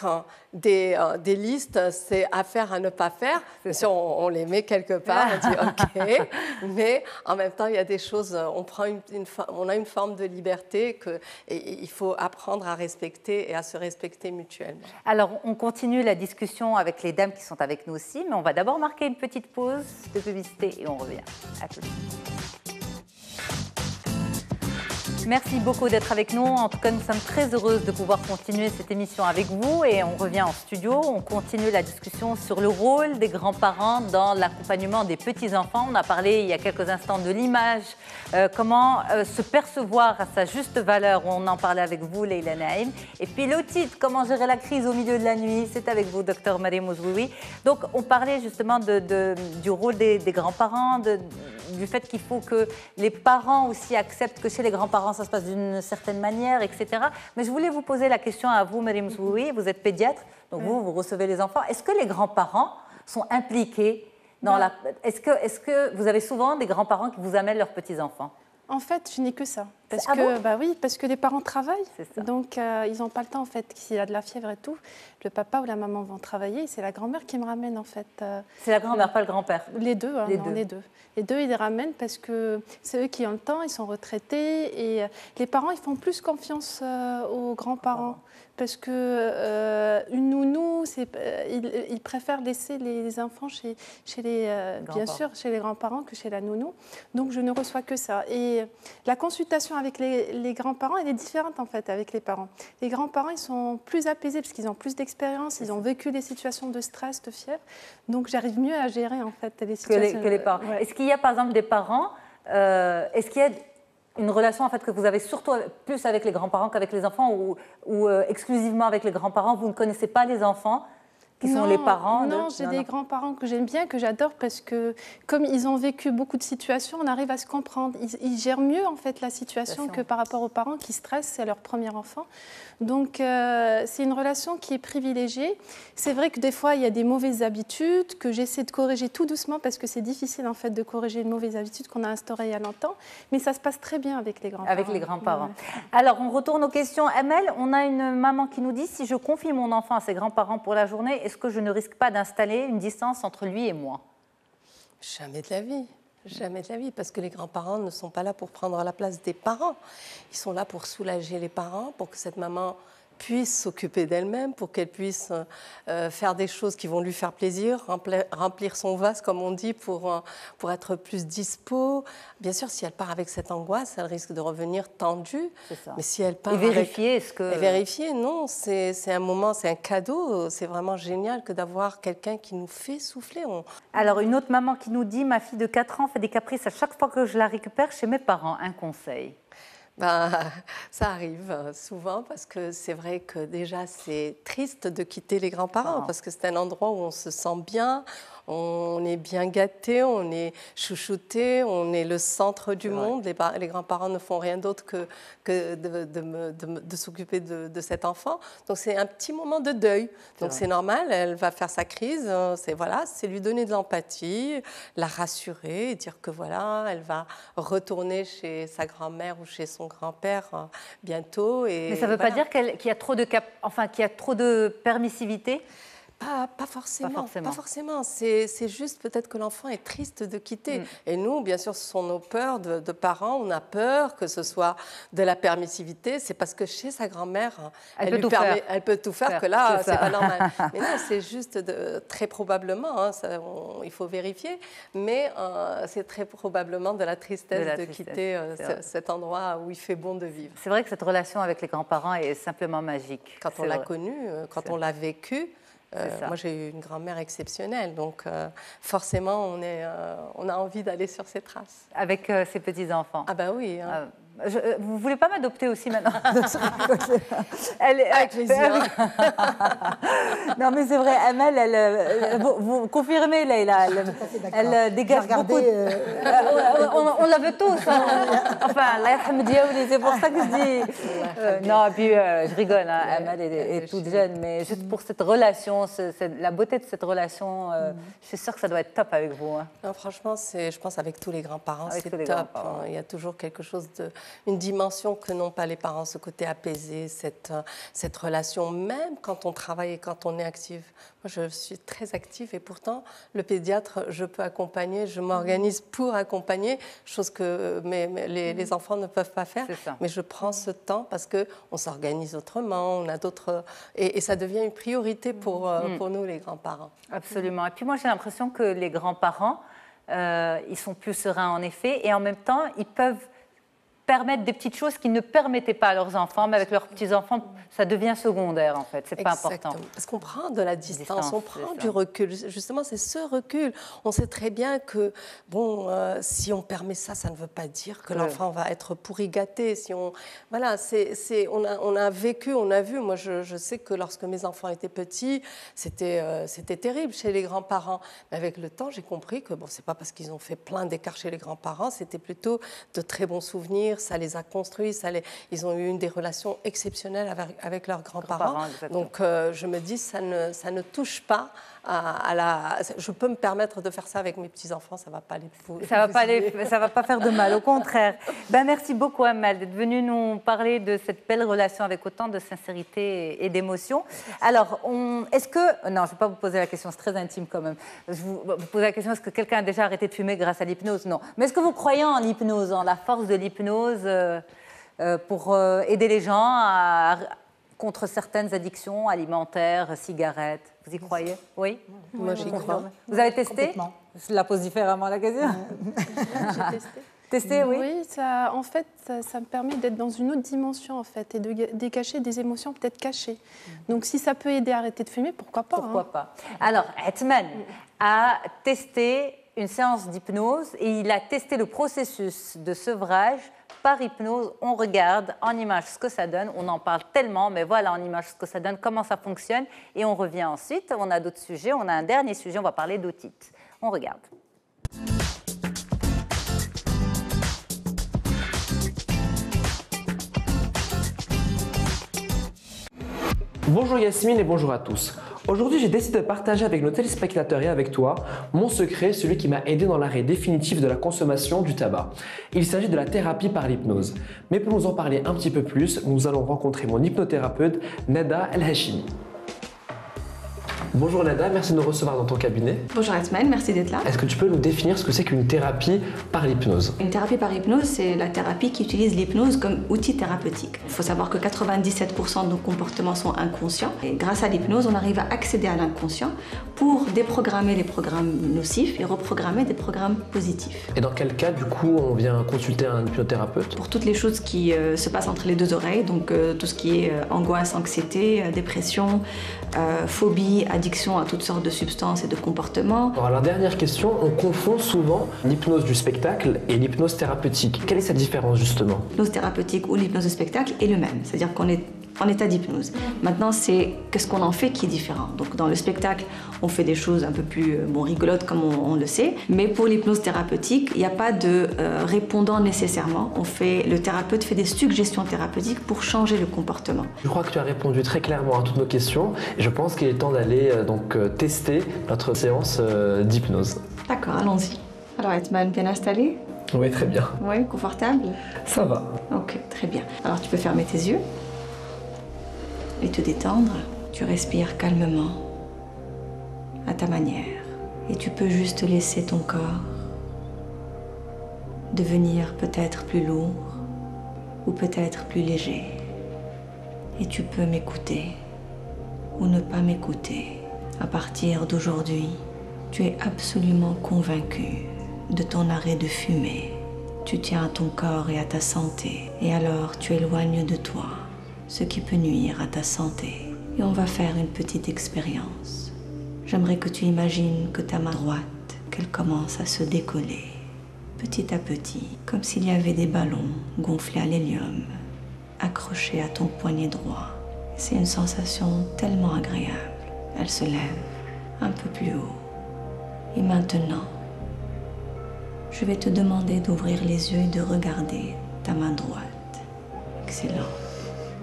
des listes, c'est à faire, à ne pas faire. Bien sûr, on les met quelque part, on dit OK, mais en même temps, il y a des choses, on a une forme de liberté et il faut apprendre à respecter et à se respecter mutuellement. Alors, on continue la discussion avec les dames qui sont avec nous aussi, mais on va d'abord marquer une petite pause de publicité et on revient. À tout de suite. Merci beaucoup d'être avec nous. En tout cas, nous sommes très heureuses de pouvoir continuer cette émission avec vous et on revient en studio. On continue la discussion sur le rôle des grands-parents dans l'accompagnement des petits-enfants. On a parlé il y a quelques instants de l'image, comment se percevoir à sa juste valeur. On en parlait avec vous, Leïla Naïm. Et puis le titre, comment gérer la crise au milieu de la nuit, c'est avec vous, Dr Mariam Ouzououi. Donc, on parlait justement du rôle des grands-parents, du fait qu'il faut que les parents aussi acceptent que chez les grands-parents, ça se passe d'une certaine manière, etc. Mais je voulais vous poser la question à vous, Mariam Ouzououi. Vous êtes pédiatre, donc vous recevez les enfants. Est-ce que les grands-parents sont impliqués dans la... Est-ce que vous avez souvent des grands-parents qui vous amènent leurs petits-enfants? En fait, je n'ai que ça. Parce que les parents travaillent. Donc, ils n'ont pas le temps, en fait. S'il y a de la fièvre et tout, le papa ou la maman vont travailler. C'est la grand-mère qui me ramène, en fait. C'est la grand-mère, pas le grand-père? Les deux, hein, les deux. Les deux, ils les ramènent parce que c'est eux qui ont le temps, ils sont retraités. Et les parents, ils font plus confiance aux grands-parents. Parce que une nounou, ils préfèrent laisser les enfants bien sûr, chez les grands-parents que chez la nounou. Donc, je ne reçois que ça. Et la consultation avec les grands-parents, elle est différente, en fait, avec les parents. Les grands-parents, ils sont plus apaisés parce qu'ils ont plus d'expérience, ils ont vécu des situations de stress, de fièvre. Donc, j'arrive mieux à gérer, en fait, les situations. Que les parents. Ouais. Est-ce qu'il y a, par exemple, des parents, est-ce qu'il y a une relation en fait, que vous avez surtout plus avec les grands-parents qu'avec les enfants ou exclusivement avec les grands-parents? Vous ne connaissez pas les enfants qui sont les parents? Non, j'ai des grands-parents que j'aime bien, que j'adore parce que comme ils ont vécu beaucoup de situations, on arrive à se comprendre. Ils gèrent mieux en fait la situation que par rapport aux parents qui stressent, c'est leur premier enfant. Donc c'est une relation qui est privilégiée. C'est vrai que des fois il y a des mauvaises habitudes que j'essaie de corriger tout doucement parce que c'est difficile en fait de corriger une mauvaise habitude qu'on a instaurée il y a longtemps, mais ça se passe très bien avec les grands-parents. Avec les grands-parents. Ouais. Alors on retourne aux questions. Amel, on a une maman qui nous dit: si je confie mon enfant à ses grands-parents pour la journée, est-ce que je ne risque pas d'installer une distance entre lui et moi? Jamais de la vie. Jamais de la vie, parce que les grands-parents ne sont pas là pour prendre la place des parents. Ils sont là pour soulager les parents, pour que cette maman puisse s'occuper d'elle-même, pour qu'elle puisse faire des choses qui vont lui faire plaisir, remplir son vase, comme on dit, pour être plus dispo. Bien sûr, si elle part avec cette angoisse, elle risque de revenir tendue. Mais si elle part et vérifier, est-ce que... Et vérifier, non, c'est un moment, c'est un cadeau. C'est vraiment génial que d'avoir quelqu'un qui nous fait souffler. Alors, une autre maman qui nous dit: ma fille de 4 ans fait des caprices à chaque fois que je la récupère chez mes parents. Un conseil? Ça arrive souvent parce que c'est vrai que déjà c'est triste de quitter les grands-parents parce que c'est un endroit où on se sent bien, on est bien gâté, on est chouchouté, on est le centre du monde. Les grands-parents ne font rien d'autre que de s'occuper de cet enfant. Donc c'est un petit moment de deuil. Donc c'est normal, elle va faire sa crise. C'est lui donner de l'empathie, la rassurer, dire que voilà, elle va retourner chez sa grand-mère ou chez son grand-père bientôt. Mais ça ne veut pas dire qu'il y a trop de permissivité? Pas forcément. C'est juste peut-être que l'enfant est triste de quitter. Et nous, bien sûr, ce sont nos peurs de parents. On a peur que ce soit de la permissivité. C'est parce que chez sa grand-mère, elle peut tout faire que là, c'est pas normal. Mais non, c'est juste très probablement, il faut vérifier, mais c'est très probablement de la tristesse de quitter cet endroit où il fait bon de vivre. C'est vrai que cette relation avec les grands-parents est simplement magique. Quand on l'a connue, quand on l'a vécue, moi, j'ai eu une grand-mère exceptionnelle, donc forcément, on a envie d'aller sur ses traces. Avec ses petits-enfants? Ah ben oui. Vous ne voulez pas m'adopter aussi maintenant? Avec plaisir. Non, mais c'est vrai, Amel, vous confirmez, Leïla, elle dégage beaucoup. On la veut tous. Hein. Enfin, Allah yarham Diaouli, c'est pour ça que je dis. Non, et puis je rigole, hein, Amal est toute jeune, mais juste pour cette relation, la beauté de cette relation, je suis sûre que ça doit être top avec vous. Hein. Non, franchement, je pense avec tous les grands-parents, c'est top. Il y a toujours quelque chose une dimension que n'ont pas les parents, ce côté apaisé, cette relation, même quand on travaille et quand on est active. Moi, je suis très active et pourtant, le pédiatre, je peux accompagner, je m'organise pour accompagner, chose que les enfants ne peuvent pas faire. Mais je prends ce temps parce qu'on s'organise autrement, on a d'autres... Et ça devient une priorité pour nous, les grands-parents. Absolument. Et puis moi, j'ai l'impression que les grands-parents, ils sont plus sereins en effet, et en même temps, ils peuvent permettre des petites choses qu'ils ne permettaient pas à leurs enfants, mais avec leurs petits-enfants, ça devient secondaire en fait, c'est pas important. Parce qu'on prend de la distance, on prend du recul. Justement, c'est ce recul. On sait très bien que, bon, si on permet ça, ça ne veut pas dire que l'enfant va être pourri gâté. Si on, voilà, on a vécu, on a vu. Moi, je sais que lorsque mes enfants étaient petits, c'était terrible chez les grands-parents. Mais avec le temps, j'ai compris que, bon, c'est pas parce qu'ils ont fait plein d'écarts chez les grands-parents, c'était plutôt de très bons souvenirs. Ça les a construits, ils ont eu des relations exceptionnelles avec leurs grands-parents. Donc je me dis, ça ne touche pas à la... Je peux me permettre de faire ça avec mes petits-enfants, ça ne va pas ça va pas faire de mal, au contraire. Ben, merci beaucoup, Amal, d'être venue nous parler de cette belle relation avec autant de sincérité et d'émotion. Alors, est-ce que... Non, je ne vais pas vous poser la question, c'est très intime quand même. Je vous pose la question, est-ce que quelqu'un a déjà arrêté de fumer grâce à l'hypnose? Non. Mais est-ce que vous croyez en l'hypnose, en la force de l'hypnose pour aider les gens contre certaines addictions alimentaires, cigarettes? Vous y croyez? Oui. Moi, j'y crois. Vous avez testé? Je la pose différemment, la question. J'ai testé. Testé, oui. Oui, en fait, ça me permet d'être dans une autre dimension, en fait, et de décacher des émotions peut-être cachées. Donc, si ça peut aider à arrêter de fumer, pourquoi pas? Pourquoi pas? Alors, Atman a testé une séance d'hypnose et il a testé le processus de sevrage par hypnose. On regarde en image ce que ça donne, on en parle tellement, mais voilà en image ce que ça donne, comment ça fonctionne, et on revient ensuite. On a d'autres sujets, on a un dernier sujet, on va parler d'otite. On regarde. Bonjour Yasmine et bonjour à tous. Aujourd'hui, j'ai décidé de partager avec nos téléspectateurs et avec toi mon secret, celui qui m'a aidé dans l'arrêt définitif de la consommation du tabac. Il s'agit de la thérapie par l'hypnose. Mais pour nous en parler un petit peu plus, nous allons rencontrer mon hypnothérapeute, Nada El Hachimi. Bonjour Nada, merci de nous recevoir dans ton cabinet. Bonjour Atman, merci d'être là. Est-ce que tu peux nous définir ce que c'est qu'une thérapie par l'hypnose? Une thérapie par hypnose, c'est la thérapie qui utilise l'hypnose comme outil thérapeutique. Il faut savoir que 97% de nos comportements sont inconscients. Et grâce à l'hypnose, on arrive à accéder à l'inconscient pour déprogrammer les programmes nocifs et reprogrammer des programmes positifs. Et dans quel cas, du coup, on vient consulter un hypnothérapeute? Pour toutes les choses qui se passent entre les deux oreilles, donc tout ce qui est angoisse, anxiété, dépression, phobie, addiction à toutes sortes de substances et de comportements. Alors, dernière question, on confond souvent l'hypnose du spectacle et l'hypnose thérapeutique. Quelle est sa différence justement? L'hypnose thérapeutique ou l'hypnose du spectacle est le même, c'est-à-dire qu'on est en état d'hypnose. Maintenant, c'est qu'est-ce qu'on en fait qui est différent. Donc, dans le spectacle, on fait des choses un peu plus rigolotes, comme on le sait. Mais pour l'hypnose thérapeutique, il n'y a pas de répondant nécessairement. Le thérapeute fait des suggestions thérapeutiques pour changer le comportement. Je crois que tu as répondu très clairement à toutes nos questions. Et je pense qu'il est temps d'aller tester notre séance d'hypnose. D'accord, allons-y. Alors, Atman, bien installé? Oui, très bien. Oui, confortable? Ça va. Ok, très bien. Alors, tu peux fermer tes yeux et te détendre. Tu respires calmement, à ta manière. Et tu peux juste laisser ton corps devenir peut-être plus lourd ou peut-être plus léger. Et tu peux m'écouter ou ne pas m'écouter. À partir d'aujourd'hui, tu es absolument convaincu de ton arrêt de fumer. Tu tiens à ton corps et à ta santé. Et alors, tu éloignes de toi ce qui peut nuire à ta santé. Et on va faire une petite expérience. J'aimerais que tu imagines que ta main droite, qu'elle commence à se décoller, petit à petit, comme s'il y avait des ballons gonflés à l'hélium, accrochés à ton poignet droit. C'est une sensation tellement agréable. Elle se lève un peu plus haut. Et maintenant, Je vais te demander d'ouvrir les yeux et de regarder ta main droite. Excellent.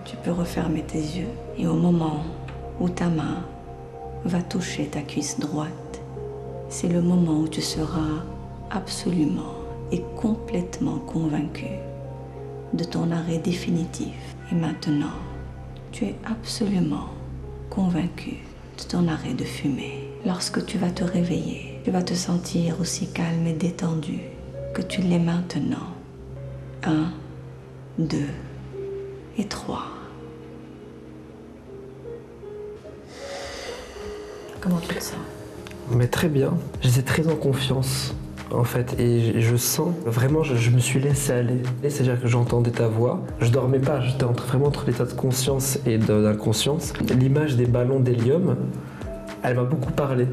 Tu peux refermer tes yeux. Et au moment où ta main va toucher ta cuisse droite, c'est le moment où tu seras absolument et complètement convaincu de ton arrêt définitif. Et maintenant, tu es absolument convaincu de ton arrêt de fumer. Lorsque tu vas te réveiller, tu vas te sentir aussi calme et détendu que tu l'es maintenant. 1, 2 et 3. Comment tu te sens? Mais très bien, j'étais très en confiance en fait et je sens vraiment, je me suis laissé aller. C'est-à-dire que j'entendais ta voix, je dormais pas, j'étais vraiment entre l'état de conscience et d'inconscience. L'image des ballons d'hélium, elle m'a beaucoup parlé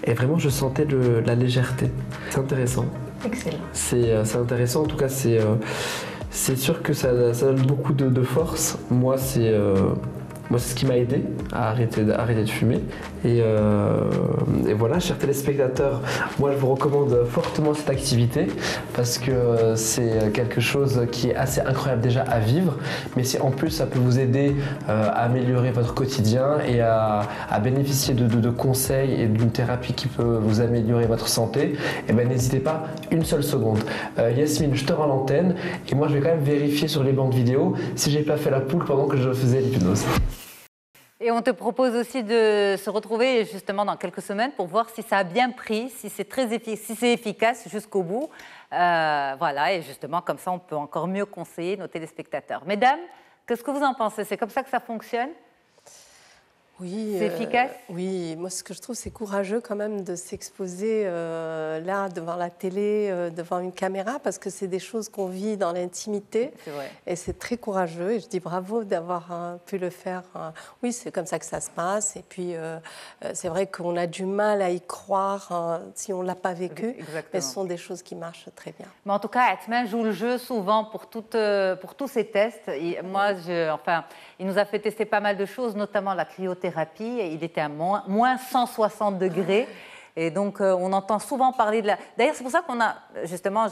et vraiment je sentais la légèreté. C'est intéressant. Excellent. C'est intéressant, en tout cas c'est sûr que ça donne beaucoup de force. Moi c'est ce qui m'a aidé à arrêter de fumer. Et voilà, chers téléspectateurs, moi je vous recommande fortement cette activité parce que c'est quelque chose qui est assez incroyable déjà à vivre, mais si en plus ça peut vous aider à améliorer votre quotidien et à bénéficier de conseils et d'une thérapie qui peut vous améliorer votre santé, eh ben, n'hésitez pas une seule seconde. Yasmine, je te rends l'antenne et moi je vais quand même vérifier sur les bandes vidéo si j'ai pas fait la poule pendant que je faisais l'hypnose. Et on te propose aussi de se retrouver justement dans quelques semaines pour voir si ça a bien pris, si c'est efficace jusqu'au bout. Voilà, et justement, comme ça, on peut encore mieux conseiller nos téléspectateurs. Mesdames, qu'est-ce que vous en pensez? C'est comme ça que ça fonctionne? Oui, c'est efficace? Oui, moi ce que je trouve c'est courageux quand même de s'exposer là devant la télé, devant une caméra, parce que c'est des choses qu'on vit dans l'intimité et c'est très courageux et je dis bravo d'avoir pu le faire. Oui, c'est comme ça que ça se passe et puis c'est vrai qu'on a du mal à y croire si on ne l'a pas vécu. Exactement. Mais ce sont des choses qui marchent très bien. Mais en tout cas, Athmane joue le jeu souvent pour tous ces tests. Et moi, il nous a fait tester pas mal de choses, notamment la cryothérapie. Il était à moins 160 degrés. Et donc, on entend souvent parler de la... D'ailleurs, c'est pour ça qu'on a, justement,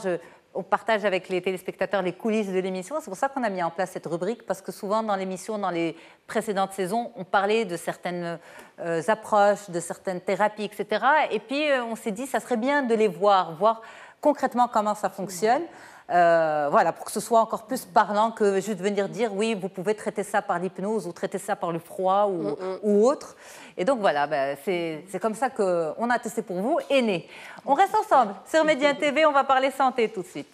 on partage avec les téléspectateurs les coulisses de l'émission. C'est pour ça qu'on a mis en place cette rubrique, parce que souvent, dans l'émission, dans les précédentes saisons, on parlait de certaines approches, de certaines thérapies, etc. Et puis, on s'est dit, ça serait bien de les voir concrètement comment ça fonctionne. Voilà, pour que ce soit encore plus parlant que juste venir dire oui, vous pouvez traiter ça par l'hypnose ou traiter ça par le froid ou autre. Et donc voilà, c'est comme ça qu'on a testé pour vous, Aîné. On reste ensemble sur Média TV, on va parler santé tout de suite.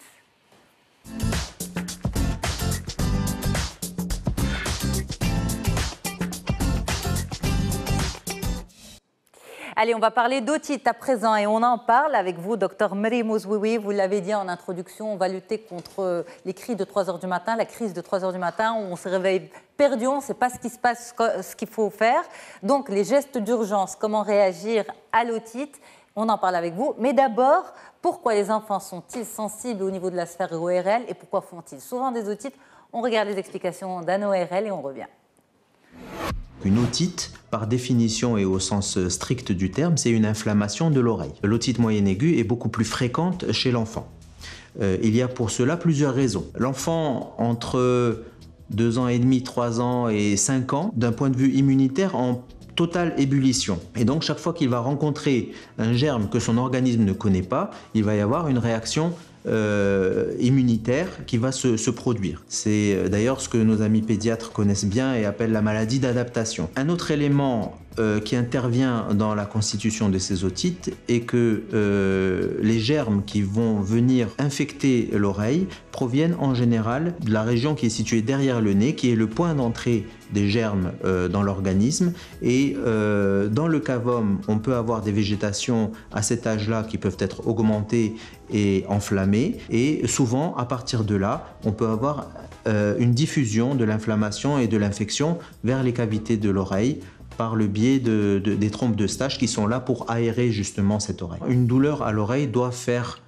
Allez, on va parler d'otite à présent et on en parle avec vous, docteur Meriem Ouzououi. Vous l'avez dit en introduction, on va lutter contre les cris de 3 h du matin, la crise de 3 h du matin où on se réveille perdu, on ne sait pas ce qui se passe, ce qu'il faut faire. Donc, les gestes d'urgence, comment réagir à l'otite, on en parle avec vous. Mais d'abord, pourquoi les enfants sont-ils sensibles au niveau de la sphère ORL et pourquoi font-ils souvent des otites? On regarde les explications d'Anne ORL et on revient. Une otite, par définition et au sens strict du terme, c'est une inflammation de l'oreille. L'otite moyenne aiguë est beaucoup plus fréquente chez l'enfant. Il y a pour cela plusieurs raisons. L'enfant, entre 2 ans et demi, 3 ans et 5 ans, d'un point de vue immunitaire, en totale ébullition. Et donc, chaque fois qu'il va rencontrer un germe que son organisme ne connaît pas, il va y avoir une réaction immunitaire qui va se produire. C'est d'ailleurs ce que nos amis pédiatres connaissent bien et appellent la maladie d'adaptation. Un autre élément qui intervient dans la constitution de ces otites est que les germes qui vont venir infecter l'oreille proviennent en général de la région qui est située derrière le nez, qui est le point d'entrée des germes dans l'organisme. Et dans le cavum, on peut avoir des végétations à cet âge-là qui peuvent être augmentées et enflammées. Et souvent, à partir de là, on peut avoir une diffusion de l'inflammation et de l'infection vers les cavités de l'oreille par le biais des trompes d'Eustache qui sont là pour aérer justement cette oreille. Une douleur à l'oreille doit faire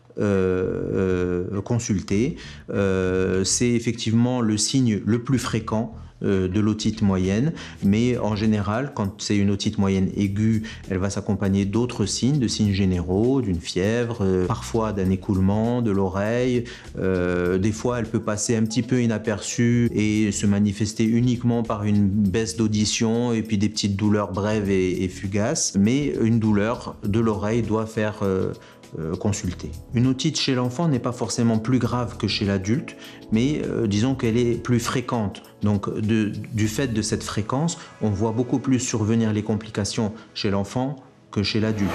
consulter. C'est effectivement le signe le plus fréquent de l'otite moyenne, mais en général, quand c'est une otite moyenne aiguë, elle va s'accompagner d'autres signes, de signes généraux, d'une fièvre, parfois d'un écoulement de l'oreille. Des fois, elle peut passer un petit peu inaperçue et se manifester uniquement par une baisse d'audition et puis des petites douleurs brèves et fugaces, mais une douleur de l'oreille doit faire consulter. Une otite chez l'enfant n'est pas forcément plus grave que chez l'adulte, mais disons qu'elle est plus fréquente. Donc du fait de cette fréquence, on voit beaucoup plus survenir les complications chez l'enfant que chez l'adulte.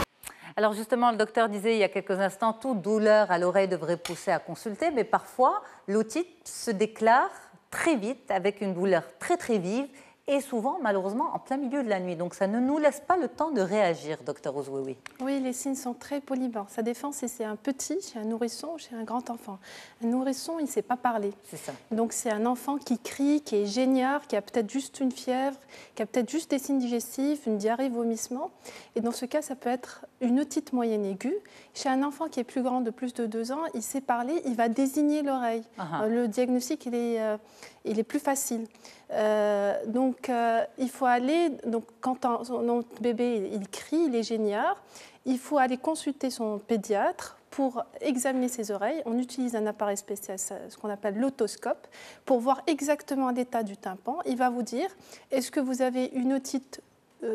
Alors justement, le docteur disait il y a quelques instants, toute douleur à l'oreille devrait pousser à consulter, mais parfois l'otite se déclare très vite avec une douleur très très vive et souvent, malheureusement, en plein milieu de la nuit. Donc, ça ne nous laisse pas le temps de réagir, docteur Ouzououi. Oui, les signes sont très polyvalents. Ça dépend si c'est un petit, chez un nourrisson ou chez un grand enfant. Un nourrisson, il ne sait pas parler. C'est ça. Donc, c'est un enfant qui crie, qui est géniard, qui a peut-être juste une fièvre, qui a peut-être juste des signes digestifs, une diarrhée, vomissement. Et dans ce cas, ça peut être une otite moyenne aiguë. Chez un enfant qui est plus grand, de plus de 2 ans, il sait parler, il va désigner l'oreille. Le diagnostic, il est plus facile. Il faut aller, donc, quand notre bébé il crie, il est géniard, il faut aller consulter son pédiatre pour examiner ses oreilles. On utilise un appareil spécial, ce qu'on appelle l'otoscope, pour voir exactement l'état du tympan. Il va vous dire, est-ce que vous avez une otite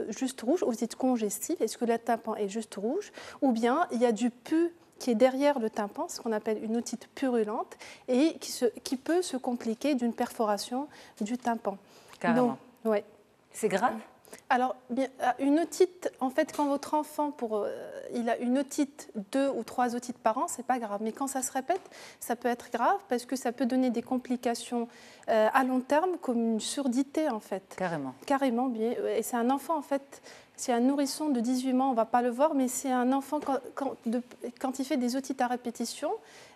juste rouge, otite congestive, est-ce que le tympan est juste rouge, ou bien il y a du pus qui est derrière le tympan, ce qu'on appelle une otite purulente, et qui peut se compliquer d'une perforation du tympan. Carrément. Donc, ouais. C'est grave ? Alors, une otite, en fait, quand votre enfant, il a une otite, 2 ou 3 otites par an, c'est pas grave. Mais quand ça se répète, ça peut être grave parce que ça peut donner des complications à long terme, comme une surdité, en fait. Carrément. Carrément, bien. Et c'est un enfant, en fait, c'est un nourrisson de 18 mois, on ne va pas le voir, mais c'est un enfant, quand il fait des otites à répétition,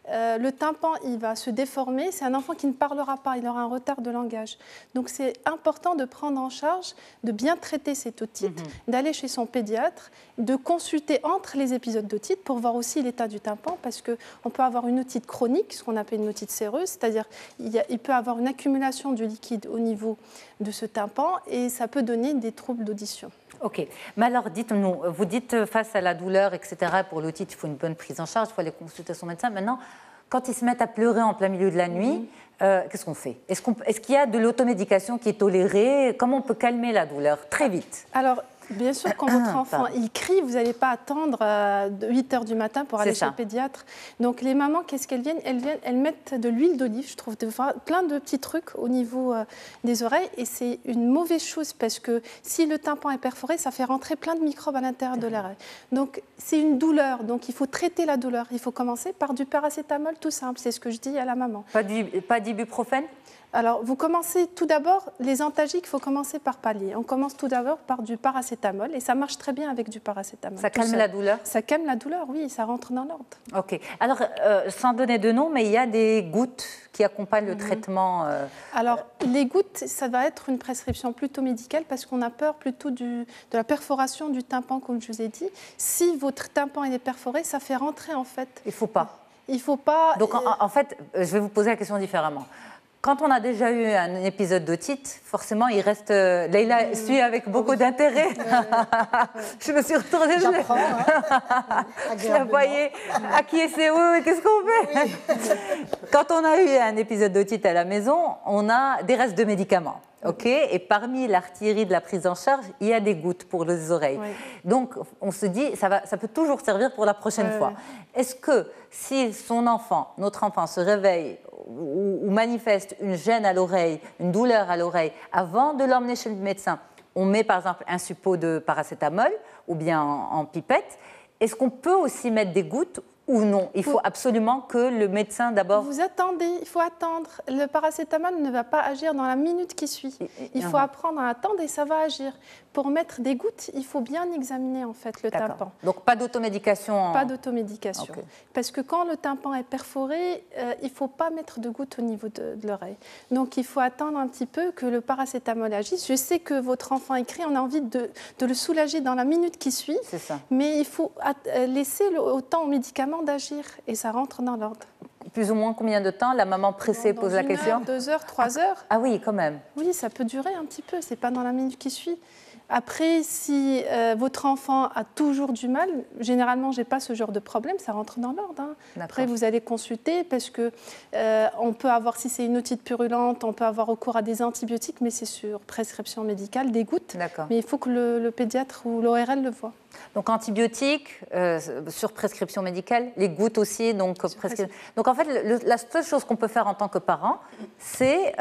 le tympan, il va se déformer. C'est un enfant qui ne parlera pas, il aura un retard de langage. Donc, c'est important de prendre en charge, de bien traiter cette otite, d'aller chez son pédiatre, de consulter entre les épisodes d'otite pour voir aussi l'état du tympan, parce qu'on peut avoir une otite chronique, ce qu'on appelle une otite séreuse, c'est-à-dire il peut avoir une accumulation du liquide au niveau de ce tympan et ça peut donner des troubles d'audition. Ok, mais alors dites-nous, vous dites face à la douleur, etc., pour l'otite, il faut une bonne prise en charge, il faut aller consulter son médecin. Maintenant, quand ils se mettent à pleurer en plein milieu de la nuit, qu'est-ce qu'on fait ? Est-ce qu'il y a de l'automédication qui est tolérée ? Comment on peut calmer la douleur très vite ? Alors, bien sûr, quand votre enfant il crie, vous n'allez pas attendre 8 h du matin pour aller chez le pédiatre. Donc, les mamans, qu'est-ce qu'elles viennent ? Elles mettent de l'huile d'olive, je trouve, plein de petits trucs au niveau des oreilles. Et c'est une mauvaise chose parce que si le tympan est perforé, ça fait rentrer plein de microbes à l'intérieur de l'oreille. Donc, c'est une douleur. Donc, il faut traiter la douleur. Il faut commencer par du paracétamol tout simple. C'est ce que je dis à la maman. Pas d'ibuprofène ? Alors, vous commencez tout d'abord, les antalgiques, il faut commencer par pallier. On commence tout d'abord par du paracétamol et ça marche très bien avec du paracétamol. Ça calme la douleur ? Ça calme la douleur, oui, ça rentre dans l'ordre. Ok. Alors, sans donner de nom, mais il y a des gouttes qui accompagnent le traitement. Alors, les gouttes, ça va être une prescription plutôt médicale parce qu'on a peur plutôt de la perforation du tympan, comme je vous ai dit. Si votre tympan est perforé, ça fait rentrer en fait. Il ne faut pas. Il ne faut pas. Donc, en fait, je vais vous poser la question différemment. Quand on a déjà eu un épisode d'otite, forcément, il reste... Leïla suit avec beaucoup d'intérêt. Je me suis retournée. J'apprends. Je la voyais acquiescer. Oui, qu'est-ce qu'on fait ? Quand on a eu un épisode d'otite à la maison, on a des restes de médicaments. Okay, et parmi l'artillerie de la prise en charge, il y a des gouttes pour les oreilles. Oui. Donc, on se dit, ça peut toujours servir pour la prochaine fois. Est-ce que si notre enfant se réveille ou manifeste une gêne à l'oreille, une douleur à l'oreille, avant de l'emmener chez le médecin, on met par exemple un suppôt de paracétamol ou bien en pipette, est-ce qu'on peut aussi mettre des gouttes ou non? Il faut absolument que le médecin d'abord... Vous attendez, il faut attendre. Le paracétamol ne va pas agir dans la minute qui suit. Il faut apprendre à attendre et ça va agir. Pour mettre des gouttes, il faut bien examiner en fait le tympan. Donc pas d'automédication Pas d'automédication. Okay. Parce que quand le tympan est perforé, il ne faut pas mettre de gouttes au niveau de l'oreille. Donc il faut attendre un petit peu que le paracétamol agisse. Je sais que votre enfant écrit, on a envie de le soulager dans la minute qui suit. C'est ça. Mais il faut laisser autant au médicament d'agir et ça rentre dans l'ordre. plus ou moins combien de temps? La maman pressée pose la question. 2 heures, 3 heures. Ah oui, quand même. Oui, ça peut durer un petit peu, c'est pas dans la minute qui suit. Après, si votre enfant a toujours du mal, généralement, je n'ai pas ce genre de problème, ça rentre dans l'ordre. Hein. Après, vous allez consulter parce que on peut avoir, si c'est une otite purulente, on peut avoir recours à des antibiotiques, mais c'est sur prescription médicale, des gouttes. Mais il faut que le pédiatre ou l'ORL le voit. Donc antibiotiques sur prescription médicale, les gouttes aussi. Donc en fait, la seule chose qu'on peut faire en tant que parent, c'est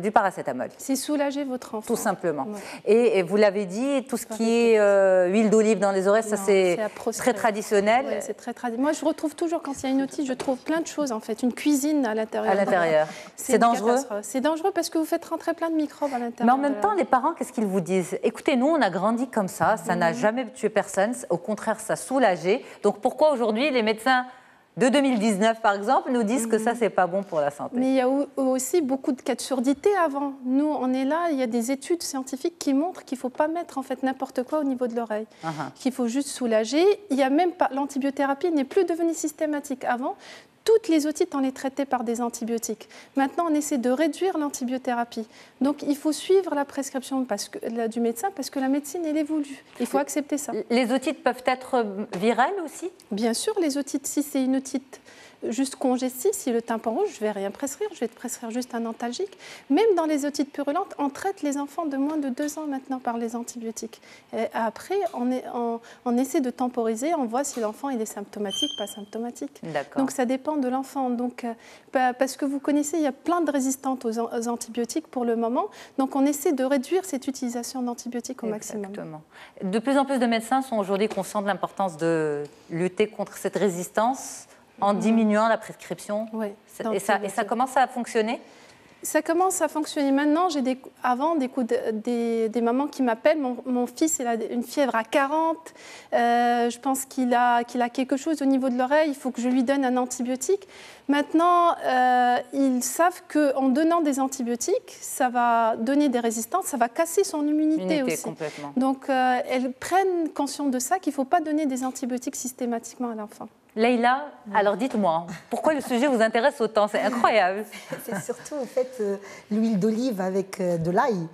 du paracétamol. C'est soulager votre enfant. Tout simplement. Ouais. Et vous l'avez dit, tout ce qui est huile d'olive dans les oreilles, ça c'est très traditionnel. Oui, c'est très traditionnel. Moi, je retrouve toujours, quand il y a une otite, je trouve plein de choses en fait. Une cuisine à l'intérieur. À l'intérieur. C'est dangereux. C'est dangereux parce que vous faites rentrer plein de microbes à l'intérieur. Mais en même temps, les parents, qu'est-ce qu'ils vous disent? Écoutez, nous, on a grandi comme ça n'a jamais tué personne. Au contraire, ça soulageait. Donc pourquoi aujourd'hui les médecins de 2019, par exemple, nous disent que ça, c'est pas bon pour la santé? Mais il y a aussi beaucoup de cas de surdité avant. Nous, on est là, il y a des études scientifiques qui montrent qu'il ne faut pas mettre en fait n'importe quoi au niveau de l'oreille, qu'il faut juste soulager. Il y a même pas, l'antibiothérapie n'est plus devenue systématique. Avant, toutes les otites, on les traitait par des antibiotiques. Maintenant, on essaie de réduire l'antibiothérapie. Donc, il faut suivre la prescription du médecin parce que la médecine, elle évolue. Il faut accepter ça. Les otites peuvent être virales aussi? Bien sûr, les otites, si c'est une otite juste congestive, si le tympan rouge, je ne vais rien prescrire, je vais te prescrire juste un antalgique. Même dans les otites purulentes, on traite les enfants de moins de 2 ans maintenant par les antibiotiques. Et après, on essaie de temporiser, on voit si l'enfant il est symptomatique, pas symptomatique. Donc ça dépend de l'enfant. Donc, parce que vous connaissez, il y a plein de résistantes aux antibiotiques pour le moment. Donc on essaie de réduire cette utilisation d'antibiotiques au maximum. De plus en plus de médecins sont aujourd'hui conscients de l'importance de lutter contre cette résistance en diminuant la prescription. Oui, et ça commence à fonctionner? Ça commence à fonctionner. Maintenant, j'ai des mamans qui m'appellent. Mon fils, il a une fièvre à 40. Je pense qu'il a quelque chose au niveau de l'oreille. Il faut que je lui donne un antibiotique. Maintenant, ils savent qu'en donnant des antibiotiques, ça va donner des résistances, ça va casser son immunité aussi. Complètement. Donc, elles prennent conscience de ça, qu'il ne faut pas donner des antibiotiques systématiquement à l'enfant. Leïla, alors dites-moi, pourquoi le sujet vous intéresse autant? C'est incroyable. C'est surtout en fait l'huile d'olive avec de l'ail.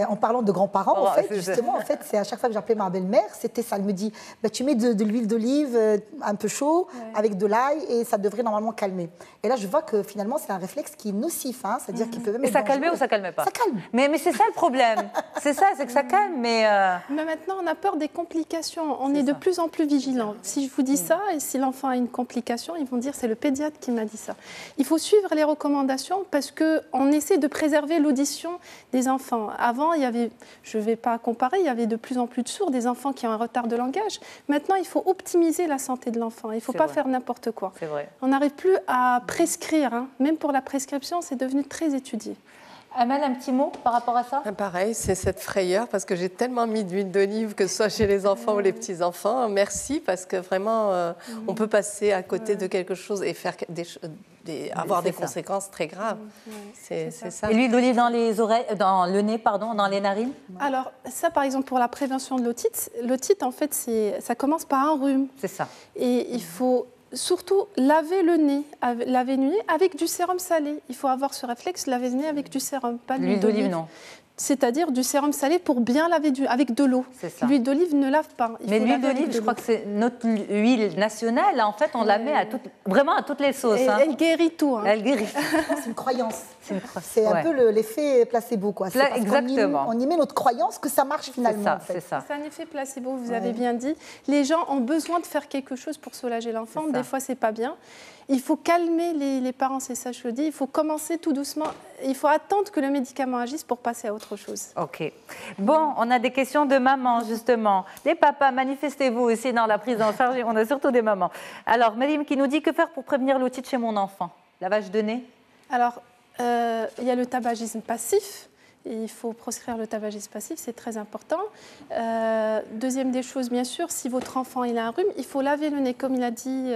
En parlant de grands-parents, en fait, justement, en fait, c'est à chaque fois que j'appelais ma belle-mère, c'était ça. Elle me dit, bah, tu mets de l'huile d'olive un peu chaud avec de l'ail et ça devrait normalement calmer. Et là, je vois que finalement, c'est un réflexe qui est nocif, hein, c'est-à-dire qu'il peut même. Et ça calmait ou ça calmait pas? Ça calme. Mais c'est ça le problème. C'est que ça calme, mais. Mais maintenant, on a peur des complications. On est de plus en plus vigilants. Si je vous dis ça et si l'enfant a une complication, ils vont dire c'est le pédiatre qui m'a dit ça. Il faut suivre les recommandations parce que on essaie de préserver l'audition des enfants. Avant, il y avait, je ne vais pas comparer, il y avait de plus en plus de sourds, des enfants qui ont un retard de langage. Maintenant, il faut optimiser la santé de l'enfant. Il ne faut pas faire n'importe quoi. C'est vrai. On n'arrive plus à prescrire. Hein. Même pour la prescription, c'est devenu très étudié. Amal, un petit mot par rapport à ça? Pareil, c'est cette frayeur parce que j'ai tellement mis d'huile d'olive, que ce soit chez les enfants ou les petits-enfants. Merci, parce que vraiment, on peut passer à côté de quelque chose et faire avoir des conséquences très graves. C'est ça. Et l'huile d'olive dans les oreilles, dans le nez, pardon, dans les narines? Alors, ça, par exemple, pour la prévention de l'otite, en fait, ça commence par un rhume. C'est ça. Et il faut surtout laver le nez avec du sérum salé. Il faut avoir ce réflexe, laver le nez avec du sérum, pas de l'huile d'olive. Non. C'est-à-dire du sérum salé pour bien laver avec de l'eau. L'huile d'olive ne lave pas. Mais l'huile d'olive, je crois que c'est notre huile nationale. En fait, on la met vraiment à toutes les sauces. Elle guérit tout. Hein. Elle guérit. C'est une croyance. C'est un peu l'effet placebo, quoi. Exactement. On y met notre croyance que ça marche finalement. C'est ça. C'est un effet placebo, vous avez bien dit. Les gens ont besoin de faire quelque chose pour soulager l'enfant. Des fois, c'est pas bien. Il faut calmer les parents, c'est ça je le dis. Il faut commencer tout doucement. Il faut attendre que le médicament agisse pour passer à autre chose. Ok. Bon, on a des questions de maman, justement. Les papas, manifestez-vous aussi dans la prise en charge. On a surtout des mamans. Alors, Marim qui nous dit, que faire pour prévenir l'otite chez mon enfant? Lavage de nez? Alors, il y a le tabagisme passif. Il faut proscrire le tabagisme passif, c'est très important. Deuxième des choses, bien sûr, si votre enfant il a un rhume, il faut laver le nez. Comme il a dit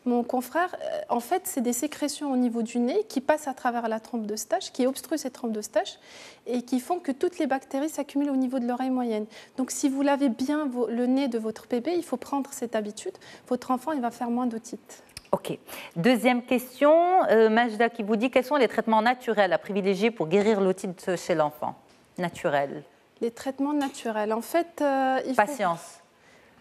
mon confrère, en fait, c'est des sécrétions au niveau du nez qui passent à travers la trompe d'Eustache, qui obstruent cette trompe d'Eustache et qui font que toutes les bactéries s'accumulent au niveau de l'oreille moyenne. Donc, si vous lavez bien le nez de votre bébé, il faut prendre cette habitude. Votre enfant, il va faire moins d'otite. Ok. Deuxième question, Majda qui vous dit quels sont les traitements naturels à privilégier pour guérir l'otite chez l'enfant? Naturels. Les traitements naturels. En fait, il Patience. faut...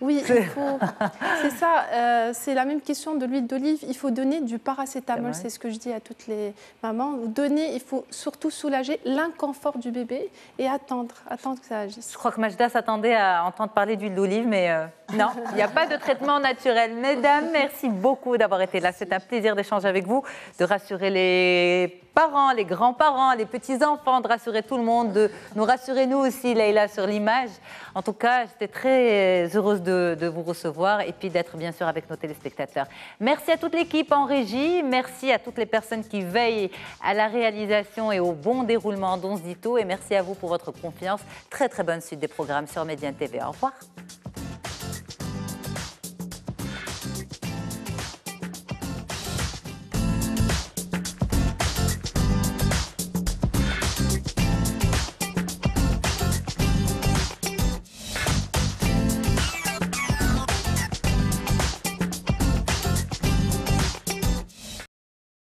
Oui, c'est ça. C'est la même question de l'huile d'olive. Il faut donner du paracétamol, c'est ce que je dis à toutes les mamans. Il faut surtout soulager l'inconfort du bébé et attendre que ça agisse. Je crois que Majda s'attendait à entendre parler d'huile d'olive, mais non, il n'y a pas de traitement naturel. Mesdames, merci beaucoup d'avoir été là. C'est un plaisir d'échanger avec vous, de rassurer les parents, les grands-parents, les petits-enfants, de rassurer tout le monde, de nous rassurer nous aussi, Leïla, sur l'image. En tout cas, j'étais très heureuse de vous recevoir et puis d'être bien sûr avec nos téléspectateurs. Merci à toute l'équipe en régie, merci à toutes les personnes qui veillent à la réalisation et au bon déroulement d'Once Dito et merci à vous pour votre confiance. Très très bonne suite des programmes sur Médiane TV. Au revoir.